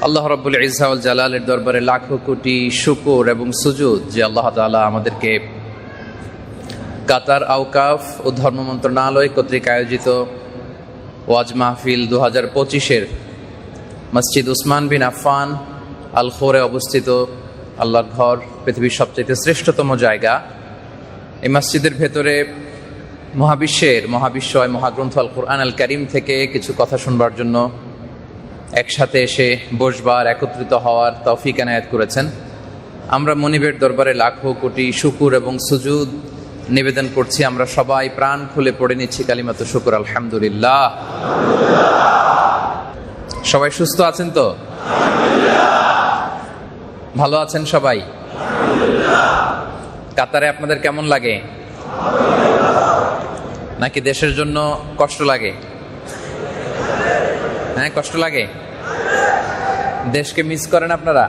আল্লাহ রাব্বুল ইজ্জা ওয়াল জালালের দরবারে লাখো কোটি শুকর এবং সুজুদ যে আল্লাহ তাআলা আমাদেরকে কাতার আওকাফ ও ধর্ম মন্ত্রণালয় কর্তৃক আয়োজিত ওয়াজ মাহফিল 2025-এর মসজিদ উসমান বিন আফফান আল খোরে অবস্থিত আল্লাহর ঘর, পৃথিবীর সবচেয়ে শ্রেষ্ঠতম জায়গা। এই মসজিদের ভেতরে মহাবিশ্বয় মহাগ্রন্থ আল কুরআন আল কারীম থেকে কিছু কথা শুনবার জন্য একসাথে এসে বসবার, একত্রিত হওয়ার তৌফিক এনায়েত করেছেন। আমরা মনিবের দরবারে লাখো কোটি শুকুর এবং সুজুদ নিবেদন করছি। আমরা সবাই প্রাণ খুলে পড়ে নিচ্ছি কালিমাতু শুকুর, আলহামদুলিল্লাহ। সবাই সুস্থ আছেন তো? ভালো আছেন সবাই? কাতারে আপনাদের কেমন লাগে? নাকি দেশের জন্য কষ্ট লাগে? হ্যাঁ, কষ্ট লাগে। দেশকে মিস করেন আপনারা?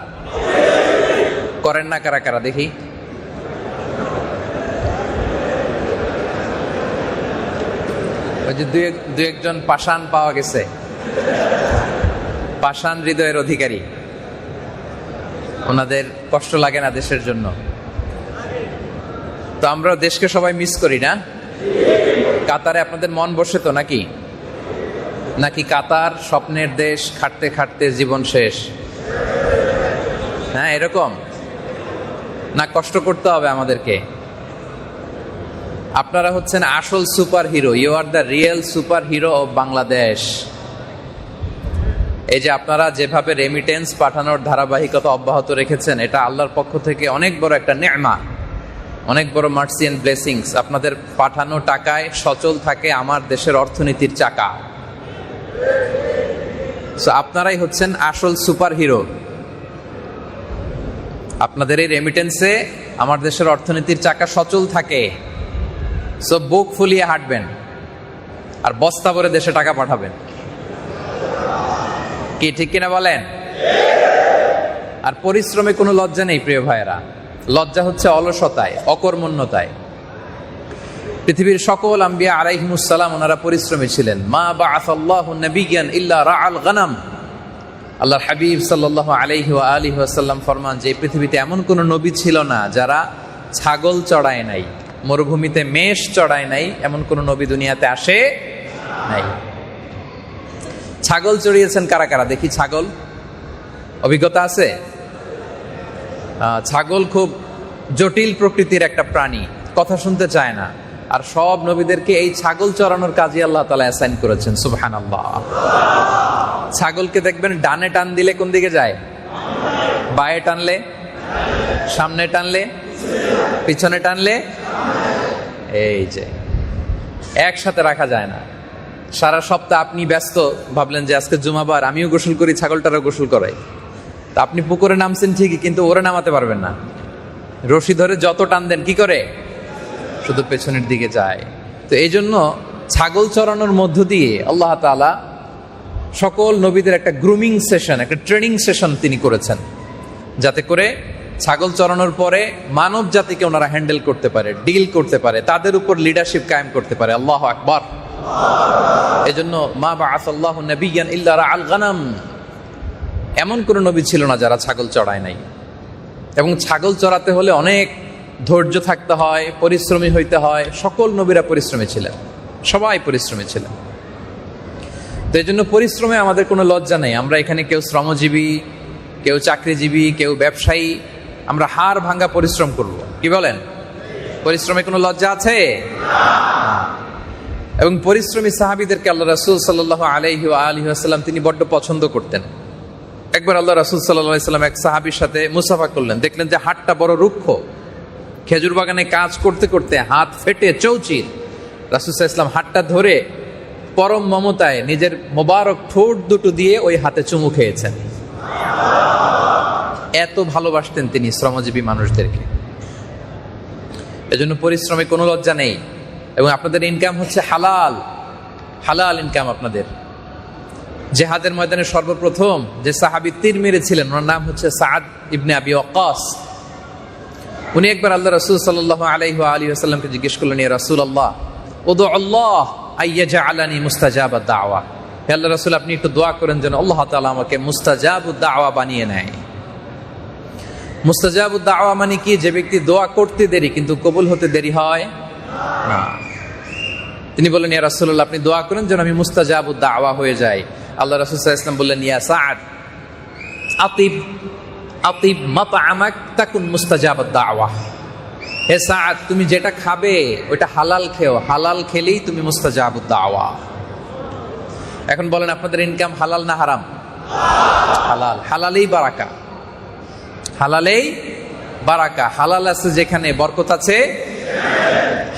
করেন না কারা কারা দেখি? ওই যে দুই একজন পাষাণ পাওয়া গেছে, পাষাণ হৃদয়ের অধিকারী। ওনাদের কষ্ট লাগে না দেশের জন্য? তো আমরা দেশকে সবাই মিস করি না? কাতারে আপনাদের মন বসে তো নাকি? নাকি কাতার স্বপ্নের দেশ, খাটতে খাটতে জীবন শেষ? হ্যাঁ, এরকম না? কষ্ট করতে হবে আমাদেরকে। আপনারা হচ্ছেন আসল super hero. You are the real super hero of Bangladesh. এই যে আপনারা যেভাবে রেমিটেন্স পাঠানোর ধারাবাহিকতা অব্যাহত রেখেছেন, এটা আল্লাহর পক্ষ থেকে অনেক বড় একটা নেমা, অনেক বড় মার্সি এন্ড ব্লেসিংস। আপনাদের পাঠানো টাকায় সচল থাকে আমার দেশের অর্থনীতির চাকা। সো আপনারাই হচ্ছেন আসল সুপার হিরো। আপনাদের এই রেমিটেন্সে আমার দেশের অর্থনীতির চাকা সচল থাকে। সো বুক ফুলিয়ে হাঁটবেন আর বস্তা ভরে দেশে টাকা পাঠাবেন। কি ঠিক কিনা বলেন? আর পরিশ্রমে কোনো লজ্জা নেই প্রিয় ভাইয়েরা। লজ্জা হচ্ছে অলসতায়, অকর্মণ্যতায়। পৃথিবীর সকল আম্বিয়া আলাইহিমুস সালাম ওনারা পরিশ্রমী ছিলেন। মা বাআসাল্লাহু নাবিয়্যান ইল্লা রাআল গানাম। আল্লাহর হাবিব সাল্লাল্লাহু আলাইহি ওয়া আলিহি ওয়াসাল্লাম ফরমান যে পৃথিবীতে এমন কোন নবী ছিল না যারা ছাগল চড়ায় নাই, মরুভূমিতে মেষ চড়ায় নাই, এমন কোন নবী দুনিয়াতে আসে নাই। ছাগল চড়িয়েছেন কারা কারা দেখি? ছাগল অভিজ্ঞতা আছে? ছাগল খুব জটিল প্রকৃতির একটা প্রাণী, কথা শুনতে চায় না। আর সব নবীদেরকে এই ছাগল চড়ানোর কাজে আল্লাহ তাআলা অ্যাসাইন করেছেন। সুবহানাল্লাহ। ছাগলকে দেখবেন ডানে টান দিলে কোন দিকে যায়? বায়ে টানলে, সামনে টানলে, পিছনে টানলে, এই যে একসাথে রাখা যায় না। সারা সপ্তাহ আপনি ব্যস্ত, ভাবলেন যে আজকে জুমাবার, আমিও গোসল করি, ছাগলটারও গোসল করাই। তা আপনি পুকুরে নামছেন ঠিকই, কিন্তু ওরে নামাতে পারবেন না। রশি ধরে যত টান দেন কি করে? শুধু পেছনের দিকে যায়। তো এই জন্য ছাগল চড়ানোর মধ্য দিয়ে আল্লাহ তাআলা সকল নবীদের একটা গ্রুমিং সেশন, একটা ট্রেনিং সেশন তিনি করেছেন, যাতে করে ছাগল চড়ানোর পরে মানব জাতিকে ওনারা হ্যান্ডেল করতে পারে, ডিল করতে পারে, তাদের উপর লিডারশিপ কায়েম করতে পারে। আল্লাহু আকবার। এজন্য মা বাআসাল্লাহু নাবিয়্যান ইল্লা রাআল গানাম। এমন কোন নবী ছিল না যারা ছাগল চড়ায় নাই। এবং ছাগল চড়াতে হলে অনেক ধৈর্য থাকতে হয়, পরিশ্রমী হইতে হয়। সকল নবীরা পরিশ্রমী ছিলেন, সবাই পরিশ্রমী ছিলেন। তো এই জন্য পরিশ্রমে আমাদের কোনো লজ্জা নেই। আমরা এখানে কেউ শ্রমজীবী, কেউ চাকরিজীবী, কেউ ব্যবসায়ী, আমরা হাড় ভাঙ্গা পরিশ্রম করব। কি বলেন? পরিশ্রমে কোনো লজ্জা আছে? এবং পরিশ্রমী সাহাবীদেরকে আল্লাহ রাসূল সাল্লাল্লাহু আলাইহি ওয়া আলিহি ওয়াসাল্লাম তিনি বড্ড পছন্দ করতেন। একবার আল্লাহ রাসূল সাল্লাল্লাহু আলাইহি ওয়াসাল্লাম এক সাহাবীর সাথে মুসাফা করলেন, দেখলেন যে হাতটা বড় রুক্ষ। খেজুর বাগানে কাজ করতে করতে হাত ফেটে চৌচির। রাসূল সাল্লাল্লাহু আলাইহি ওয়াসাল্লাম হাতটা ধরে পরম মমতায় নিজের মোবারক ঠোঁট দুটো দিয়ে ওই হাতে চুমু খেয়েছেন। এত ভালোবাসতেন তিনি শ্রমজীবী মানুষদেরকে। এজন্য পরিশ্রমে কোনো লজ্জা নেই। এবং আপনাদের ইনকাম হচ্ছে হালাল, হালাল ইনকাম আপনাদের। জিহাদের ময়দানে সর্বপ্রথম যে সাহাবী তীর মেরেছিলেন ওনার নাম হচ্ছে সাআদ ইবনে আবি ওয়াক্কাস। উনি একবার আল্লাহ রাসূল সাল্লাল্লাহু আলাইহি ওয়া আলিহি ওয়াসাল্লামকে জিজ্ঞেস করলেন, ইয়া রাসূলুল্লাহ উদু আল্লাহ আইয়াজআলানি মুস্তাজাবাদ দাওয়া। হে আল্লাহ রাসূল, আপনি একটু দোয়া করেন যেন আল্লাহ তাআলা আমাকে মুস্তাজাবুদ দাওয়া বানিয়ে নেয়। মুস্তাজাবুদ দাওয়া মানে কি? যে ব্যক্তি দোয়া করতে দেরি কিন্তু কবুল হতে দেরি হয় না। তিনি বললেন, ইয়া রাসূলুল্লাহ, আপনি দোয়া করেন যেন আমি মুস্তাজাবুদ দাওয়া হয়ে যাই। আল্লাহ রাসূল সাল্লাল্লাহু আলাইহি ওয়াসাল্লাম বললেন, ইয়া সাআদ আতিব আতিব মাতআমাক তাকুন মুস্তাজাবুদ দাওয়া। হে সাআদ, তুমি যেটা খাবে ওটা হালাল খেও, হালাল খেলেই তুমি মুস্তাজাবুদ দাওয়া। এখন বলেন, আপনাদের ইনকাম হালাল না হারাম? হালাল। হালালেই বারাকা, হালালেই বারাকা। হালাল আছে যেখানে বরকত আছে,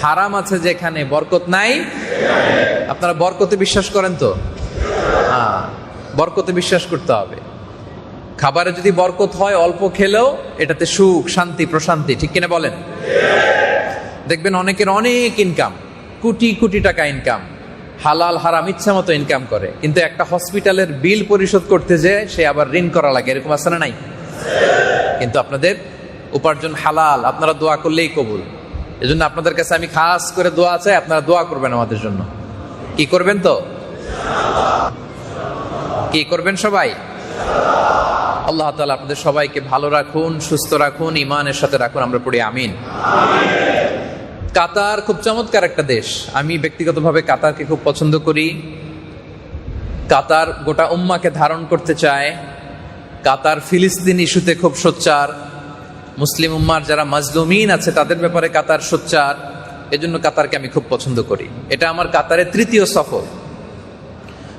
হারাম আছে যেখানে বরকত নাই। আপনারা বরকতে বিশ্বাস করেন তো? হ্যাঁ, বরকতে বিশ্বাস করতে হবে। খাবারে যদি বরকত হয়, অল্প খেলেও এটাতে সুখ, শান্তি, প্রশান্তি, ঠিক কিনা বলেন? দেখবেন অনেকের অনেক ইনকাম, কোটি কোটি টাকা ইনকাম, হালাল হারাম ইচ্ছা মতো ইনকাম করে, কিন্তু একটা হসপিটালের বিল পরিশোধ করতে যে সে আবার ঋণ করা লাগে, এরকম আছে না নাই? কিন্তু আপনাদের উপার্জন হালাল, আপনারা দোয়া করলেই কবুল। এজন্য আপনাদের কাছে আমি খাস করে দোয়া চাই, আপনারা দোয়া করবেন আমাদের জন্য। কি করবেন তো? কি করবেন সবাই? আল্লাহ তাআলা আপনাদের সবাইকে ভালো রাখুন, সুস্থ রাখুন, ঈমানের সাথে রাখুন। আমরা পড়ি আমিন। কাতার খুব চমৎকার একটা দেশ। আমি ব্যক্তিগতভাবে কাতারকে খুব পছন্দ করি। কাতার গোটা উম্মাকে ধারণ করতে চায়। কাতার ফিলিস্তিন ইস্যুতে খুব সোচ্চার। মুসলিম উম্মার যারা মাজলুমিন আছে তাদের ব্যাপারে কাতার সোচ্চার। এজন্য কাতারকে আমি খুব পছন্দ করি। এটা আমার কাতারের তৃতীয় সফর।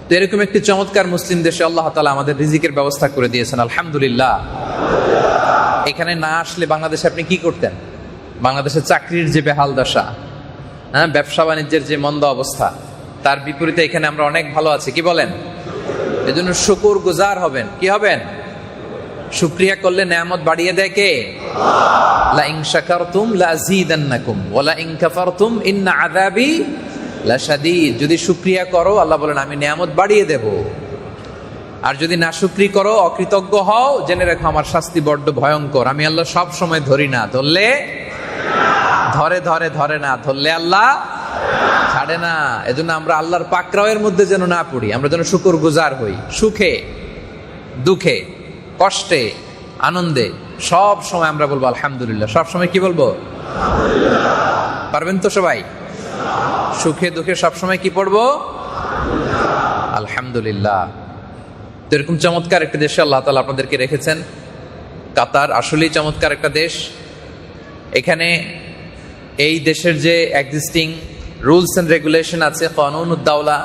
তো এরকম একটি চমৎকার মুসলিম দেশে আল্লাহ তাআলা আমাদের রিজিকের ব্যবস্থা করে দিয়েছেন, আলহামদুলিল্লাহ। এখানে না আসলে বাংলাদেশে আপনি কি করতেন? বাংলাদেশের চাকরির যে বেহাল দশা, হ্যাঁ, ব্যবসা বাণিজ্যের যে মন্দ অবস্থা, তার বিপরীতে এখানে আমরা অনেক ভালো আছি। কি বলেন? এজন্য শুকর গুজার হবেন। কি হবেন? শুকরিয়া করলে নেয়ামত বাড়িয়ে দেয় কে? লা ইন শাকারতুম লাযীদান্নাকুম ওয়া লা ইন কাফারতুম ইন্না আযাবি লাশাদীদ। যদি শুকরিয়া করো, আল্লাহ বলেন আমি নেয়ামত বাড়িয়ে দেব। আর যদি না শুকরি করো, অকৃতজ্ঞ হও, জেনে রাখো আমার শাস্তি বড্ড ভয়ঙ্কর। আমি আল্লাহ সব সময় ধরি না, ধরলে ধরে ধরে ধরে না, ধরলে আল্লাহ ছাড়ে না। এজন্য আমরা আল্লাহর পাকড়াওয়ের মধ্যে যেন না পড়ি, আমরা যেন শুকর গুজার হই। সুখে দুঃখে কষ্টে আনন্দে সব সময় আমরা বলবো আলহামদুলিল্লাহ। সব সময় কি বলবো? পারবেন তো সবাই? সুখে দুঃখে সব সময় কি পড়বো? আলহামদুলিল্লাহ। তো এরকম চমৎকার একটা দেশে আল্লাহ তাআলা আপনাদেরকে রেখেছেন। কাতার আসলেই চমৎকার একটা দেশ। এখানে এই দেশের যে এক্সিস্টিং রুলস এন্ড রেগুলেশন আছে, কানুনুদ দাওলা,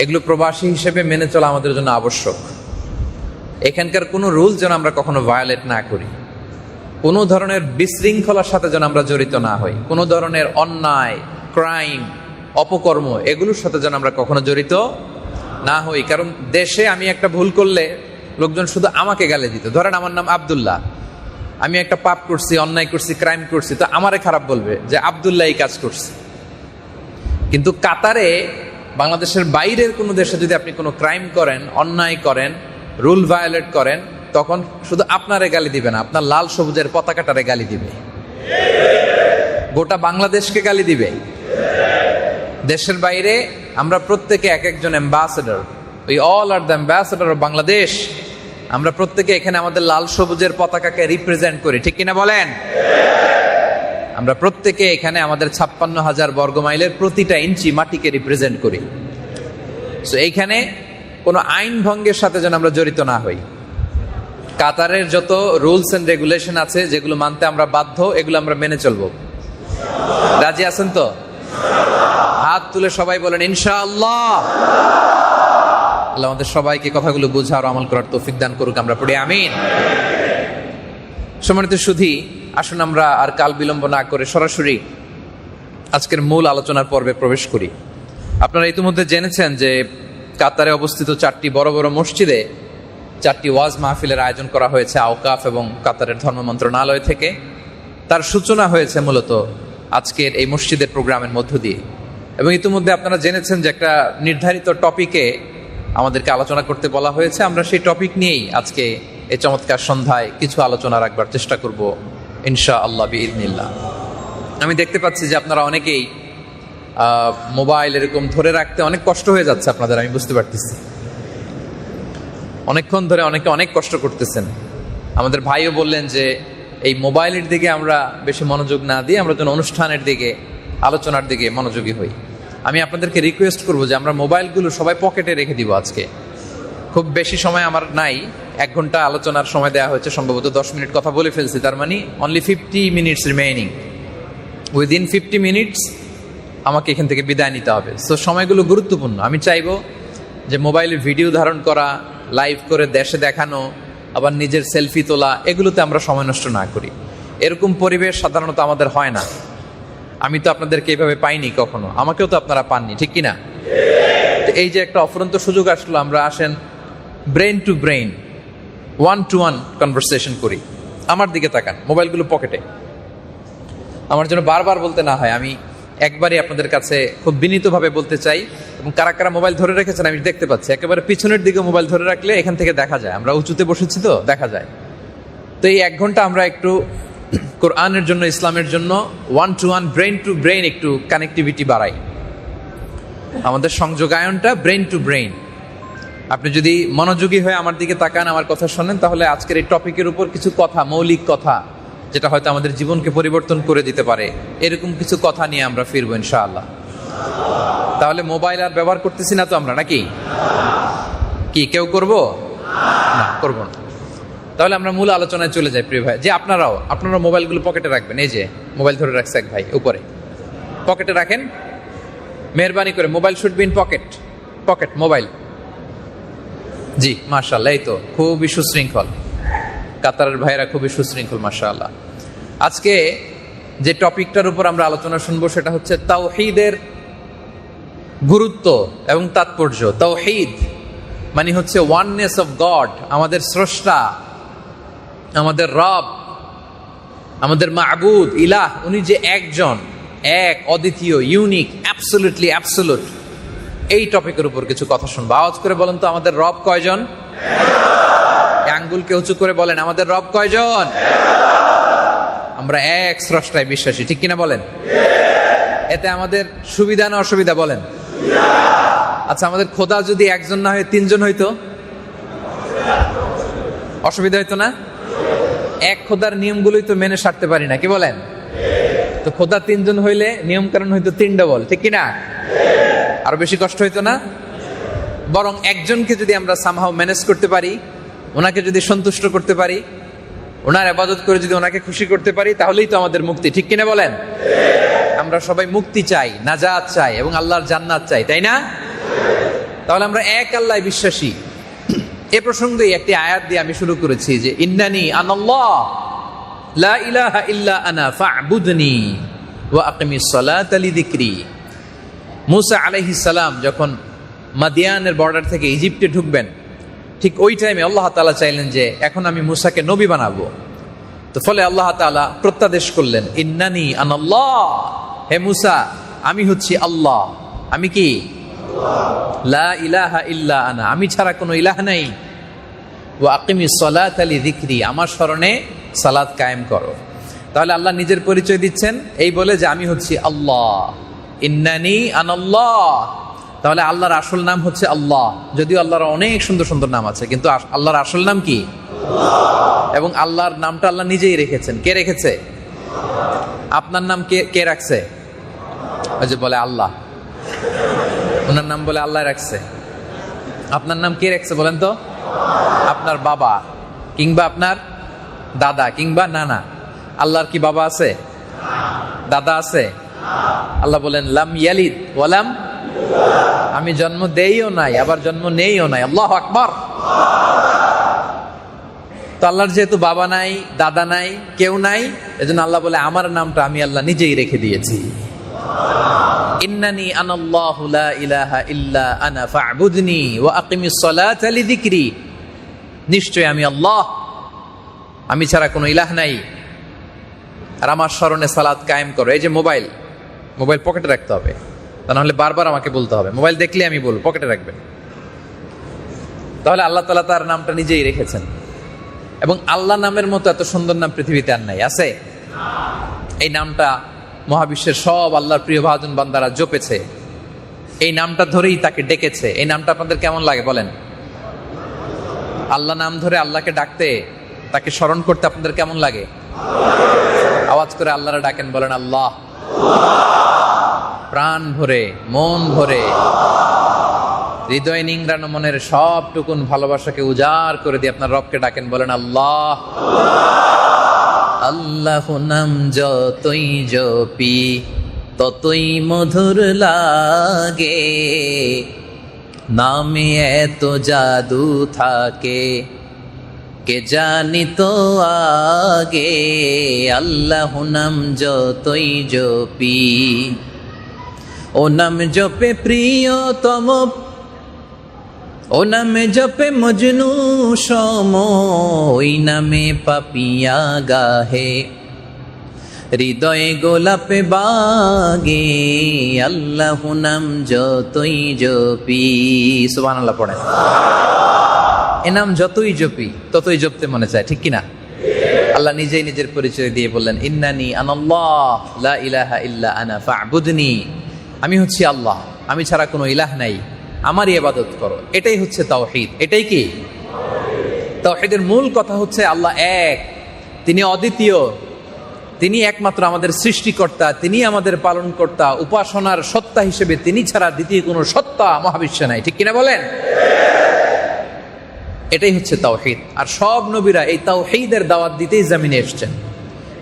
এগুলো প্রবাসী হিসেবে মেনে চলা আমাদের জন্য আবশ্যক। এখানকার কোনো রুল যেন আমরা কখনো ভায়োলেট না করি, কোনো ধরনের বিশৃঙ্খলার সাথে যেন আমরা জড়িত না হই, কোনো ধরনের অন্যায়, ক্রাইম, অপকর্ম এগুলোর সাথে যেন আমরা কখনো জড়িত না হই। কারণ দেশে আমি একটা ভুল করলে লোকজন শুধু আমাকে গালি দিত। ধরেন আমার নাম আব্দুল্লাহ, আমি একটা পাপ করছি, অন্যায় করছি, ক্রাইম করছি, তো আমারে খারাপ বলবে যে আব্দুল্লাহ এই কাজ করছে। কিন্তু কাতারে, বাংলাদেশের বাইরের কোনো দেশে যদি আপনি কোনো ক্রাইম করেন, অন্যায় করেন, রুল ভায়োলেট করেন, তখন শুধু আপনারে গালি দিবে না, আপনার লাল সবুজের পতাকাটারে গালি দিবে, গোটা বাংলাদেশকে গালি দিবে। দেশের বাইরে আমরা প্রত্যেকে এক একজন ambassador, we all are the ambassador of Bangladesh. আমরা প্রত্যেকে এখানে আমাদের লাল সবুজের পতাকাকে রিপ্রেজেন্ট করি, ঠিক কিনা বলেন? আমরা প্রত্যেকে এখানে আমাদের 56,000 বর্গ মাইলের প্রতিটা ইঞ্চি মাটিকে রিপ্রেজেন্ট করি। সো এইখানে কোনো আইন ভঙ্গের সাথে যেন আমরা জড়িত না হই। কাতারের যত রুলস এন্ড রেগুলেশন আছে, যেগুলো মানতে আমরা বাধ্য, এগুলো আমরা মেনে চলবো। রাজি আছেন তো? হাত তুলে সবাই বলেন ইনশাআল্লাহ। আল্লাহ আমাদের সবাইকে কথাগুলো বোঝা আর আমল করার তৌফিক দান করুক। আমরা পড়ি আমিন। সম্মানিত সুধী, আসুন আমরা আর কাল বিলম্ব না করে সরাসরি আজকের মূল আলোচনার পর্বে প্রবেশ করি। আপনারা ইতিমধ্যে জেনেছেন যে কাতারে অবস্থিত 4টি বড় বড় মসজিদে 4টি ওয়াজ মাহফিলের আয়োজন করা হয়েছে আওকাফ এবং কাতারের ধর্ম মন্ত্রণালয় থেকে। তার সূচনা হয়েছে মূলত আজকের এই মসজিদের প্রোগ্রামের মধ্য দিয়ে। এবং ইতিমধ্যে আপনারা জেনেছেন যে একটা নির্ধারিত টপিকে আমাদেরকে আলোচনা করতে বলা হয়েছে। আমরা সেই টপিক নিয়েই আজকে এই চমৎকার সন্ধ্যায় কিছু আলোচনা রাখবার চেষ্টা করব ইনশাআল্লাহ বিইذنিল্লাহ। আমি দেখতে পাচ্ছি যে আপনারা অনেকেই মোবাইল এরকম ধরে রাখতে অনেক কষ্ট হয়ে যাচ্ছে আপনাদের, আমি বুঝতে পারতেছি। অনেকক্ষণ ধরে অনেকে অনেক কষ্ট করতেছেন। আমাদের ভাইও বললেন যে এই মোবাইলের দিকে আমরা বেশি মনোযোগ না দিয়ে আমরা যেন অনুষ্ঠানের দিকে, আলোচনার দিকে মনোযোগী হই। আমি আপনাদেরকে রিকোয়েস্ট করবো যে আমরা মোবাইলগুলো সবাই পকেটে রেখে দিব। আজকে খুব বেশি সময় আমার নাই, 1 ঘন্টা আলোচনার সময় দেওয়া হয়েছে, সম্ভবত 10 মিনিট কথা বলে ফেলছি, তার মানে only 50 minutes remaining. Within 50 minutes আমাকে এখান থেকে বিদায় নিতে হবে। সো সময়গুলো গুরুত্বপূর্ণ। আমি চাইবো যে মোবাইলে ভিডিও ধারণ করা, লাইভ করে দেশে দেখানো, আবার নিজের সেলফি তোলা, এগুলোতে আমরা সময় নষ্ট না করি। এরকম পরিবেশ সাধারণত আমাদের হয় না। আমি তো আপনাদেরকে এইভাবে পাইনি কখনো, আমাকেও তো আপনারা পাননি, ঠিক কিনা? এই যে একটা অফুরন্ত সুযোগ আসলো, আমরা আসেন brain two brain, 1-to-1 conversation করি। আমার দিকে তাকান, মোবাইলগুলো পকেটে। আমার জন্য বারবার বলতে না হয়, আমি একবারই আপনাদের কাছে খুব বিনীতভাবে বলতে চাই। এবং কারা কারা মোবাইল ধরে রেখেছেন আমি দেখতে পাচ্ছি, একেবারে পিছনের দিকে মোবাইল ধরে রাখলে এখান থেকে দেখা যায়, আমরা উঁচুতে বসেছি তো দেখা যায়। তো এই 1 ঘন্টা আমরা একটু কোরআনের জন্য, ইসলামের জন্য 1-to-1 ব্রেন টু ব্রেন একটু কানেক্টিভিটি বাড়াই। আমাদের সংযোগায়নটা ব্রেন টু ব্রেন। আপনি যদি মনোযোগী হয়ে আমার দিকে তাকান, আমার কথা শোনেন, তাহলে আজকের এই টপিকের উপর কিছু কথা, মৌলিক কথা, যেটা হয়তো আমাদের জীবনকে পরিবর্তন করে দিতে পারে, এরকম কিছু কথা নিয়ে আমরা ফিরবো ইনশাআল্লাহ। তাহলে মোবাইল আর ব্যবহার করতেছি না তো আমরা, নাকি? কি কেউ করবো না? করবো না। তাহলে আমরা মূল আলোচনায় চলে যাই প্রিয় ভাই। যে আপনারা মোবাইলগুলো পকেটে রাখবেন। এই যে মোবাইল ধরে রাখছে এক ভাই উপরে, পকেটে রাখেন মেহরবানি করে। Mobile should be in pocket mobile. জি মাশাআল্লাহ, এই তো খুবই সুশৃঙ্খল, কাতারের ভাইরা খুবই সুশৃঙ্খল মাশাআল্লাহ। আজকে যে টপিকটার উপর আমরা আলোচনা শুনবো সেটা হচ্ছে তাওহীদের গুরুত্ব এবং তাৎপর্য। তাওহীদ মানে হচ্ছে ওয়াননেস অফ গড, আমাদের স্রষ্টা, আমাদের রব, আমাদের মাবুদ, ইলাহ, উনি যে একজন, এক, অদ্বিতীয়, ইউনিক, অ্যাবসলিউটলি অ্যাবসলিউট। এই টপিকের উপর কিছু কথা শুনবো। আওয়াজ করে বলেন তো, আমাদের রব কয়জন? আঙ্গুলকে উঁচু করে বলেন, আমাদের রব কয়জন? আমরা এক স্রষ্টায় বিশ্বাসী, ঠিক কিনা বলেন? এতে আমাদের সুবিধা না অসুবিধা বলেন? আচ্ছা, আমাদের খোদা যদি একজন না হয়ে 3 জন হইতো, অসুবিধা হইতো না? এক খোদার নিয়মগুলোই তো মেনে সারতে পারি না, কি বলেন? তো খোদা 3 জন হইলে নিয়ম কারণ হইতো 3 ডবল, ঠিক কিনা? আরো বেশি কষ্ট হইতো না? বরং একজনকে যদি আমরা সামহাও ম্যানেজ করতে পারি, ওনাকে যদি সন্তুষ্ট করতে পারি, ওনার ইবাদত করে যদি ওনাকে খুশি করতে পারি, তাহলেই তো আমাদের মুক্তি, ঠিক কিনা বলেন? আমরা সবাই মুক্তি চাই, নাজাত চাই এবং আল্লাহর জান্নাত চাই, তাই না? তাহলে আমরা এক আল্লাহ বিশ্বাসী। এ প্রসঙ্গে একটি আয়াত দিয়ে আমি শুরু করেছি যে ইন্নানি আনাল্লাহ লা ইলাহা ইল্লা আনা ফা'বুদনি ওয়া আকিমিস সালাতা লিযিকরি। মুসা আলাইহিস সালাম যখন মাদিয়ানের বর্ডার থেকে ইজিপ্টে ঢুকবেন, ঠিক ওই টাইমে আল্লাহ তাআলা চাইলেন যে এখন আমি মুসাকে নবী বানাবো। তো ফলে আল্লাহ তাআলা প্রত্যাদেশ করলেন, ইন্নানি আনাল্লাহ, হে মুসা আমি হচ্ছি আল্লাহ। আমি কি? লা ইলাহা ইল্লা আনা, আমি ছাড়া কোনো ইলাহ নাই। ওয়া আকিমিস সালাতা লিযিকরি, আমার স্মরণে সালাত কায়েম করো। তাহলে আল্লাহ নিজের পরিচয় দিচ্ছেন এই বলে যে আমি হচ্ছি আল্লাহ, ইন্নানি আনাল্লাহ। তাহলে আল্লাহর আসল নাম হচ্ছে আল্লাহ, যদিও আল্লাহর অনেক সুন্দর সুন্দর নাম আছে, কিন্তু আল্লাহর আসল নাম কি? আল্লাহ। এবং আল্লাহর নামটা আল্লাহ নিজেই রেখেছেন। কে রেখেছে? আপনার নাম কে রাখছে? ওই যে বলে আল্লাহ, ওনার নাম বলে আল্লাহ রাখছে। আপনার নাম কে রাখছে বলেন তো? আপনার বাবা কিংবা আপনার দাদা কিংবা নানা। আল্লাহর কি বাবা আছে? দাদা আছে? আল্লাহ বলেন লাম ইয়ালিদ ওয়ালাম, আমি জন্ম দেইও নাই আবার জন্ম নেইও নাই। আল্লাহু আকবার। তো আল্লাহর যেহেতু বাবা নাই, দাদা নাই, কেউ নাই, এজন্য আল্লাহ বলে আমার নামটা আমি আল্লাহ নিজেই রেখে দিয়েছি। ইন্নানি আনাল্লাহু লা ইলাহা ইল্লা আনা ফা'বুদনি ওয়া আকিমিস সালাতা লিযিকরি। নিশ্চয় আমি আল্লাহ, আমি ছাড়া কোনো ইলাহ নাই, আর আমার স্মরণে সালাত কায়েম করো। এই যে মোবাইল পকেটে রাখতে হবে, তা নাহলে বারবার আমাকে বলতে হবে। মোবাইল দেখলে আমি বলবো পকেটে রাখবেন। তাহলে আল্লাহ তাআলা তার নামটা নিজেই রেখেছেন। এবং আল্লাহ নামের মতো এত সুন্দর নাম পৃথিবীতে আর নাই, আছে? এই নামটা মহাবিশ্বের সব আল্লাহর প্রিয় ভাজন বান্দারা জপেছে, এই নামটা ধরেই তাকে ডেকেছে। এই নামটা আপনাদের কেমন লাগে বলেন? আল্লাহ নাম ধরে আল্লাহকে ডাকতে, তাকে স্মরণ করতে আপনাদের কেমন লাগে? আওয়াজ করে আল্লাহরা ডাকেন, বলেন আল্লাহ। প্রাণ ভরে, মন ভরে, হৃদয় নিংড়ানো মনের সবটুকুন ভালোবাসাকে উজাড় করে দিয়ে আপনার রবকে ডাকেন, বলেন আল্লাহ। আল্লাহ নাম যতই জপি ততই মধুর লাগে, নামে এত জাদু থাকে কে জানি তো আগে। আল্লাহ নাম যতই জপি, ও নাম জপে প্রিয়তম, ও নামে জপে মজনু সম, ওই নামে পাপিয়া গাহে হৃদয়ে গোলাপে বাগে। আল্লাহ নাম যতই জপি, সুবহানাল্লাহ পড়েন। এ নাম যতই জপি ততই জপতে মনে চায়, ঠিক কিনা? আল্লাহ নিজেই নিজের পরিচয় দিয়ে বললেন, ইন্নানি আনাল্লাহ লা ইলাহা ইল্লা আনা ফা'বুদনি, আমি হচ্ছি আল্লাহ, আমি ছাড়া কোনো ইলাহ নাই, আমারই ইবাদত করো। এটাই হচ্ছে তাওহীদ। এটাই কি তাওহীদের মূল কথা? হচ্ছে আল্লাহ এক, তিনি অদ্বিতীয়, তিনি একমাত্র আমাদের সৃষ্টিকর্তা, তিনি আমাদের পালনকর্তা। উপাসনার সত্তা হিসেবে তিনি ছাড়া দ্বিতীয় কোনো সত্তা মহাবিশ্বে নাই, ঠিক কিনা বলেন? এটাই হচ্ছে তাওহীদ। আর সব নবীরা এই তাওহীদের দাওয়াত দিতেই জমিনে এসেছেন।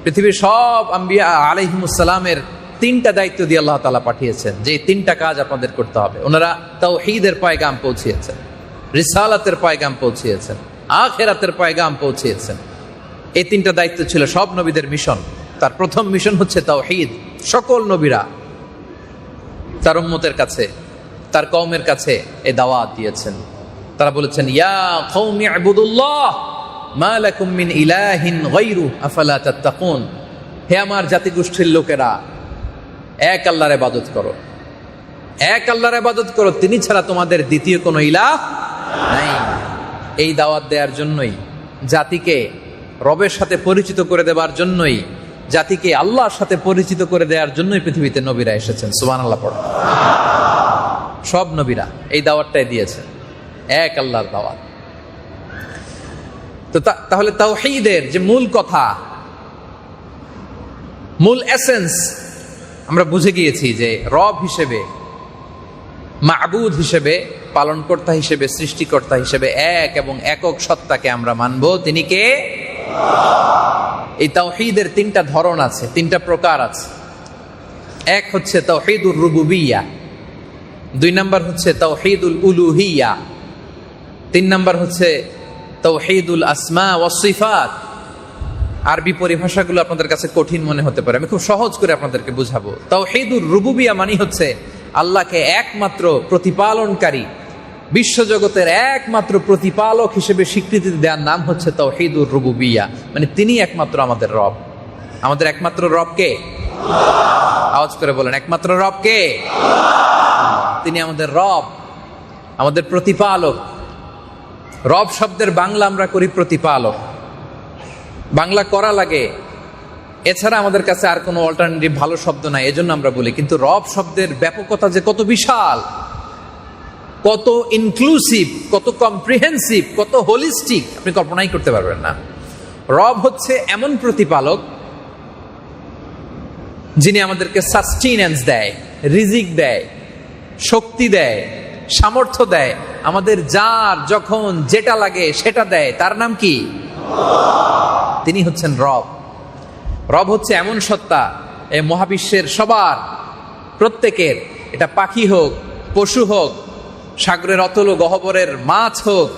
পৃথিবীর সব আম্বিয়া আলাইহিমুস সালামের তিনটা দায়িত্ব দিয়ে আল্লাহ তাআলা পাঠিয়েছেন, যে তিনটা কাজ আপনাদের করতে হবে। ওনারা তাওহীদের পয়গাম পৌঁছিয়েছেন, রিসালাতের পয়গাম পৌঁছিয়েছেন, আখিরাতের পয়গাম পৌঁছিয়েছেন। এই তিনটা দায়িত্ব ছিল সব নবীদের মিশন। তার প্রথম মিশন হচ্ছে তাওহীদ। সকল নবীরা তার উম্মতের কাছে, তার কওমের কাছে এই দাওয়াত দিয়েছেন। তারা বলেছেন, ইয়া কওমি ইবুদুল্লাহ মা লাকুম মিন ইলাহিন গায়রু আফালা তাত্তাকুন, হে আমার জাতিগোষ্ঠীর লোকেরা, এক আল্লাহর ইবাদত করো, এক আল্লাহর ইবাদত করো, তিনি ছাড়া তোমাদের দ্বিতীয় কোনো ইলাহ নাই। এই দাওয়াত দেওয়ার জন্যই, জাতিকে রবের সাথে পরিচিত করে দেওয়ার জন্যই, জাতিকে আল্লাহর সাথে পরিচিত করে দেওয়ার জন্যই পৃথিবীতে নবীরা এসেছেন। সুবহানাল্লাহ পড়ো। সব নবীরা এই দাওয়াতটাই দিয়েছেন, এক আল্লাহর দাওয়াত। তো তাহলে তাওহীদের যে মূল কথা, মূল এসেন্স আমরা বুঝে গিয়েছি যে রব হিসেবে, মাবুদ হিসেবে, পালনকর্তা হিসেবে, সৃষ্টিকর্তা হিসেবে এক এবং একক সত্তাকে আমরা মানব। তিনি কে? এই তাওহীদের তিনটা ধরন আছে, তিনটা প্রকার আছে। এক হচ্ছে তাওহীদুর রুবুবিয়্যা, দুই নাম্বার হচ্ছে তাওহীদুল উলুহিয়্যা, তিন নাম্বার হচ্ছে তাওহীদুল আসমা ওয়াস সিফাত। আরবি পরিভাষাগুলো আপনাদের কাছে কঠিন মনে হতে পারে, আমি খুব সহজ করে আপনাদেরকে বুঝাবো। তাওহীদুর রুবুবিয়্যা মানে হচ্ছে আল্লাহকে একমাত্র প্রতিপালনকারী, বিশ্বজগতের একমাত্র প্রতিপালক হিসেবে স্বীকৃতি দেওয়ার নাম হচ্ছে তাওহীদুর রুবুবিয়্যা। মানে তিনি একমাত্র আমাদের রব। আমাদের একমাত্র রব কে? আওয়াজ করে বলেন, একমাত্র রব কে? তিনি আমাদের রব, আমাদের প্রতিপালক। রব শব্দের বাংলা আমরা করি প্রতিপালক, বাংলা করা লাগে, এছাড়া আমাদের কাছে আর কোনো অল্টারনেটিভ ভালো শব্দ নাই, এজন্য আমরা বলি। কিন্তু রব শব্দের ব্যাপকতা যে কত বিশাল, কত ইনক্লুসিভ, কত কম্প্রিহেন্সিভ, কত হোলিস্টিক, আপনি কল্পনাই করতে পারবেন না। রব হচ্ছে এমন প্রতিপালক যিনি আমাদেরকে সাস্টেইনেন্স দেয়, রিজিক দেয়, শক্তি দেয়, সামর্থ্য দেয়, আমাদের যার যখন যেটা লাগে সেটা দেয়। তার নাম কি? তিনি হচ্ছেন রব। রব হচ্ছে এমন সত্তা, এই মহাবিশ্বের সবার, প্রত্যেকের, এটা পাখি হোক, পশু হোক, সাগরের অতল গহ্বরের মাছ হোক,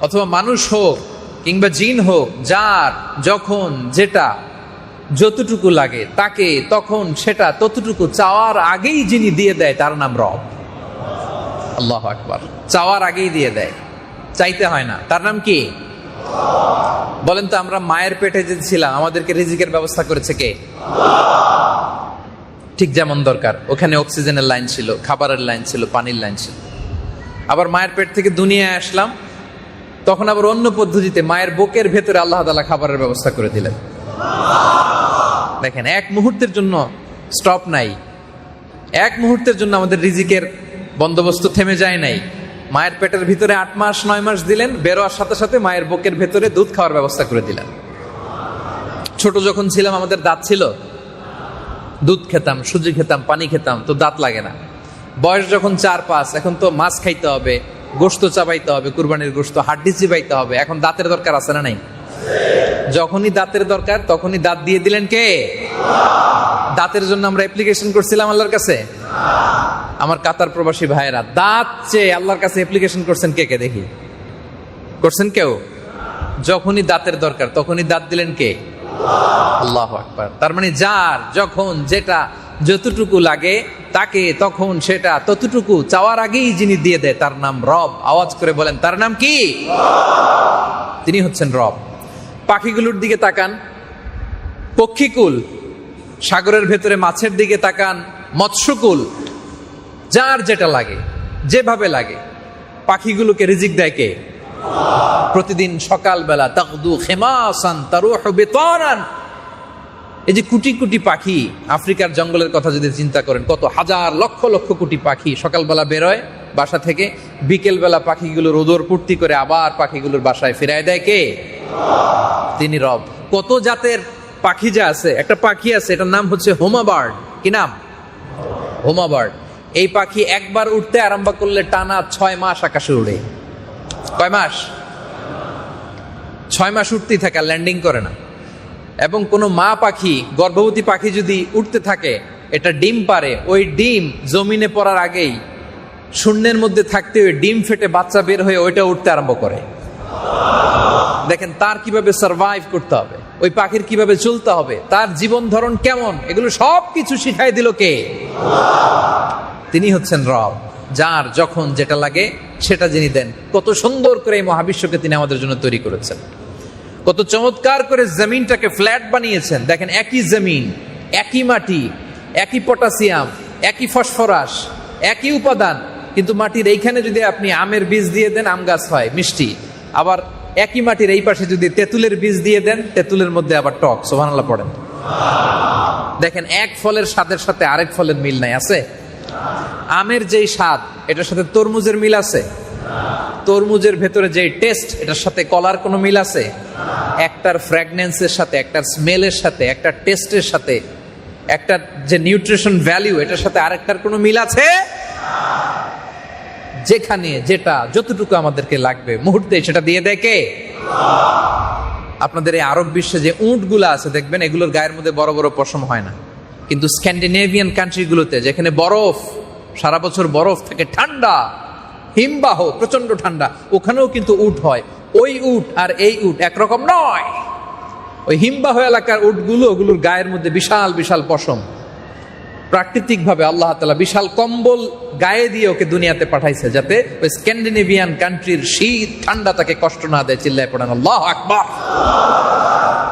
অথবা মানুষ হোক, কিংবা জিন হোক, যার যখন যেটা যতটুকু লাগে তাকে তখন সেটা ততটুকু চাওয়ার আগেই যিনি দিয়ে দেয়, তার নাম রব। আল্লাহু আকবার। চাওয়ার আগেই দিয়ে দেয়, চাইতে হয় না। তার নাম কি? বলেন তো, আমরা মায়ের পেটে যে ছিলাম আমাদেরকে রিজিকের ব্যবস্থা করেছে কে? ঠিক যেমন দরকার ওখানে অক্সিজেনের লাইন ছিল, খাবারের লাইন ছিল, পানির লাইন ছিল। আবার মায়ের পেট থেকে দুনিয়ায় আসলাম, তখন আবার অন্য পদ্ধতিতে মায়ের বুকের ভেতরে আল্লাহ তাআলা খাবারের ব্যবস্থা করে দিলেন। দেখেন, এক মুহূর্তের জন্য স্টপ নাই। এক মুহূর্তের জন্য আমাদের রিজিকের বন্দোবস্ত থেমে যায় নাই। মায়ের পেটের ভিতরে 8 মাস 9 মাস দিলেন, বেরোয়ার সাথে সাথে মায়ের বুকের ভেতরে দুধ খাওয়ার ব্যবস্থা করে দিলেন। ছোট যখন ছিলাম আমাদের দাঁত ছিল, দুধ খেতাম, সুজি খেতাম, পানি খেতাম, তো দাঁত লাগে না। বয়স যখন 4-5, এখন তো মাছ খাইতে হবে, গোশত চাবাইতে হবে, কুরবানির গোশত, হাড্ডি চিবাইতে হবে, এখন দাঁতের দরকার আছে না নাই? যখনই দাঁতের দরকার তখনই দাঁত দিয়ে দিলেন কে? দাঁতের জন্য আমরা অ্যাপ্লিকেশন করছিলাম আল্লাহর কাছে? আমার কাতার প্রবাসী ভাইয়েরা, দাঁত চেয়ে আল্লাহর কাছে অ্যাপ্লিকেশন করছেন কে কে দেখি? করছেন কেউ? যখনই দাঁতের দরকার তখনই দাঁত দিলেন কে? আল্লাহু আকবার। তার মানে যার যখন যেটা যতটুকু লাগে তাকে তখন সেটা ততটুকু চাওয়ার আগেই যিনি দিয়ে দেয় তার নাম রব। আওয়াজ করে বলেন, তার নাম কি? তিনি হচ্ছেন রব। পাখিগুলোর দিকে তাকান, পক্ষীকুল, সাগরের ভেতরে মাছের দিকে তাকান, মৎস্যকুল, যার যেটা লাগে যেভাবে লাগে পাখিগুলোকে রিজিক দেয় কে? প্রতিদিন সকালবেলা তাকদু খিমাসান তারুহু বিতারান। এই যে কোটি কোটি পাখি, আফ্রিকার জঙ্গলের কথা যদি চিন্তা করেন, কত হাজার লক্ষ লক্ষ কোটি পাখি সকালবেলা বেরোয় বাসা থেকে, বিকেলবেলা পাখিগুলোর ওদর পূর্তি করে আবার পাখিগুলোর বাসায় ফিরায় দেয় কে? তিনি রব। কত জাতের পাখি যা আছে, একটা পাখি আছে এটার নাম হচ্ছে হোমা বার্ড। কি নাম? হোমা বার্ড। এই পাখি একবার উঠতে আরম্ভ করলে টানা 6 মাস আকাশে উড়ে। কয় মাস? 6 মাস উঠতেই থাকে, ল্যান্ডিং করে না। এবং কোনো মা পাখি, গর্ভবতী পাখি যদি উঠতে থাকে, এটা ডিম পারে, ওই ডিম জমিনে পড়ার আগেই শূন্যের মধ্যে থাকতে ওই ডিম ফেটে বাচ্চা বের হয়ে ওইটা উঠতে আরম্ভ করে। দেখেন তার কিভাবে সার্ভাইভ করতে হবে, ওই পাখির কিভাবে চলতে হবে, তার জীবন ধরন কেমন, এগুলো সব কিছু শিখাই দিল কে? তিনি হচ্ছেন রব। যার যখন যেটা লাগে সেটা যিনি দেন। কত সুন্দর করে এই মহাবিশ্বকে তিনি আমাদের জন্য তৈরি করেছেন, কত চমৎকার করে জমিনটাকে ফ্ল্যাট বানিয়েছেন। দেখেন একই জমিন, একই মাটি, একই পটাশিয়াম, একই ফসফরাস, একই উপাদান, কিন্তু মাটির এইখানে যদি আপনি আমের বীজ দিয়ে দেন আম গাছ হয় মিষ্টি, আবার একই মাটির এই পাশে যদি তেঁতুলের বীজ দিয়ে দেন তেঁতুলের মধ্যে আবার টক। সুবহানাল্লাহ পড়েন। দেখেন এক ফলের স্বাদের সাথে আরেক ফলের মিল নাই, আছে? আমের যেই স্বাদ এটার সাথে তরমুজের মিল আছে? তরমুজের ভেতরে যে টেস্ট এটার সাথে কলার কোনো মিল আছে? একটার ফ্র্যাগনেন্সের সাথে, একটার স্মেলের সাথে, একটা টেস্টের সাথে, একটা যে নিউট্রিশন ভ্যালু এটার সাথে আরেকটার কোনো মিল আছে? যেখানে যেটা যতটুকু আমাদেরকে লাগবে মুহূর্তে সেটা দিয়ে দেয় কে? আপনাদের এই আরব বিশ্বে যে উটগুলো আছে দেখবেন এগুলোর গায়ের মধ্যে বড় বড় পশম হয় না, কিন্তু স্ক্যান্ডিনেভিয়ান কান্ট্রিগুলোতে যেখানে বরফ, সারা বছর বরফ থাকে, ঠান্ডা, হিমবাহ, প্রচন্ড ঠান্ডা, ওখানেও কিন্তু উট হয়। ওই উট আর এই উট একরকম নয়। ওই হিমবাহ এলাকার উটগুলো, ওগুলোর গায়ের মধ্যে বিশাল বিশাল পশম। প্রাকৃতিকভাবে আল্লাহ তাআলা বিশাল কম্বল গায়ে দিয়ে ওকে দুনিয়াতে পাঠাইছে যাতে ওই স্ক্যান্ডিনেভিয়ান কান্ট্রির শীত ঠান্ডা তাকে কষ্ট না দেয়। চিল্লায় পড়েন আল্লাহু আকবার।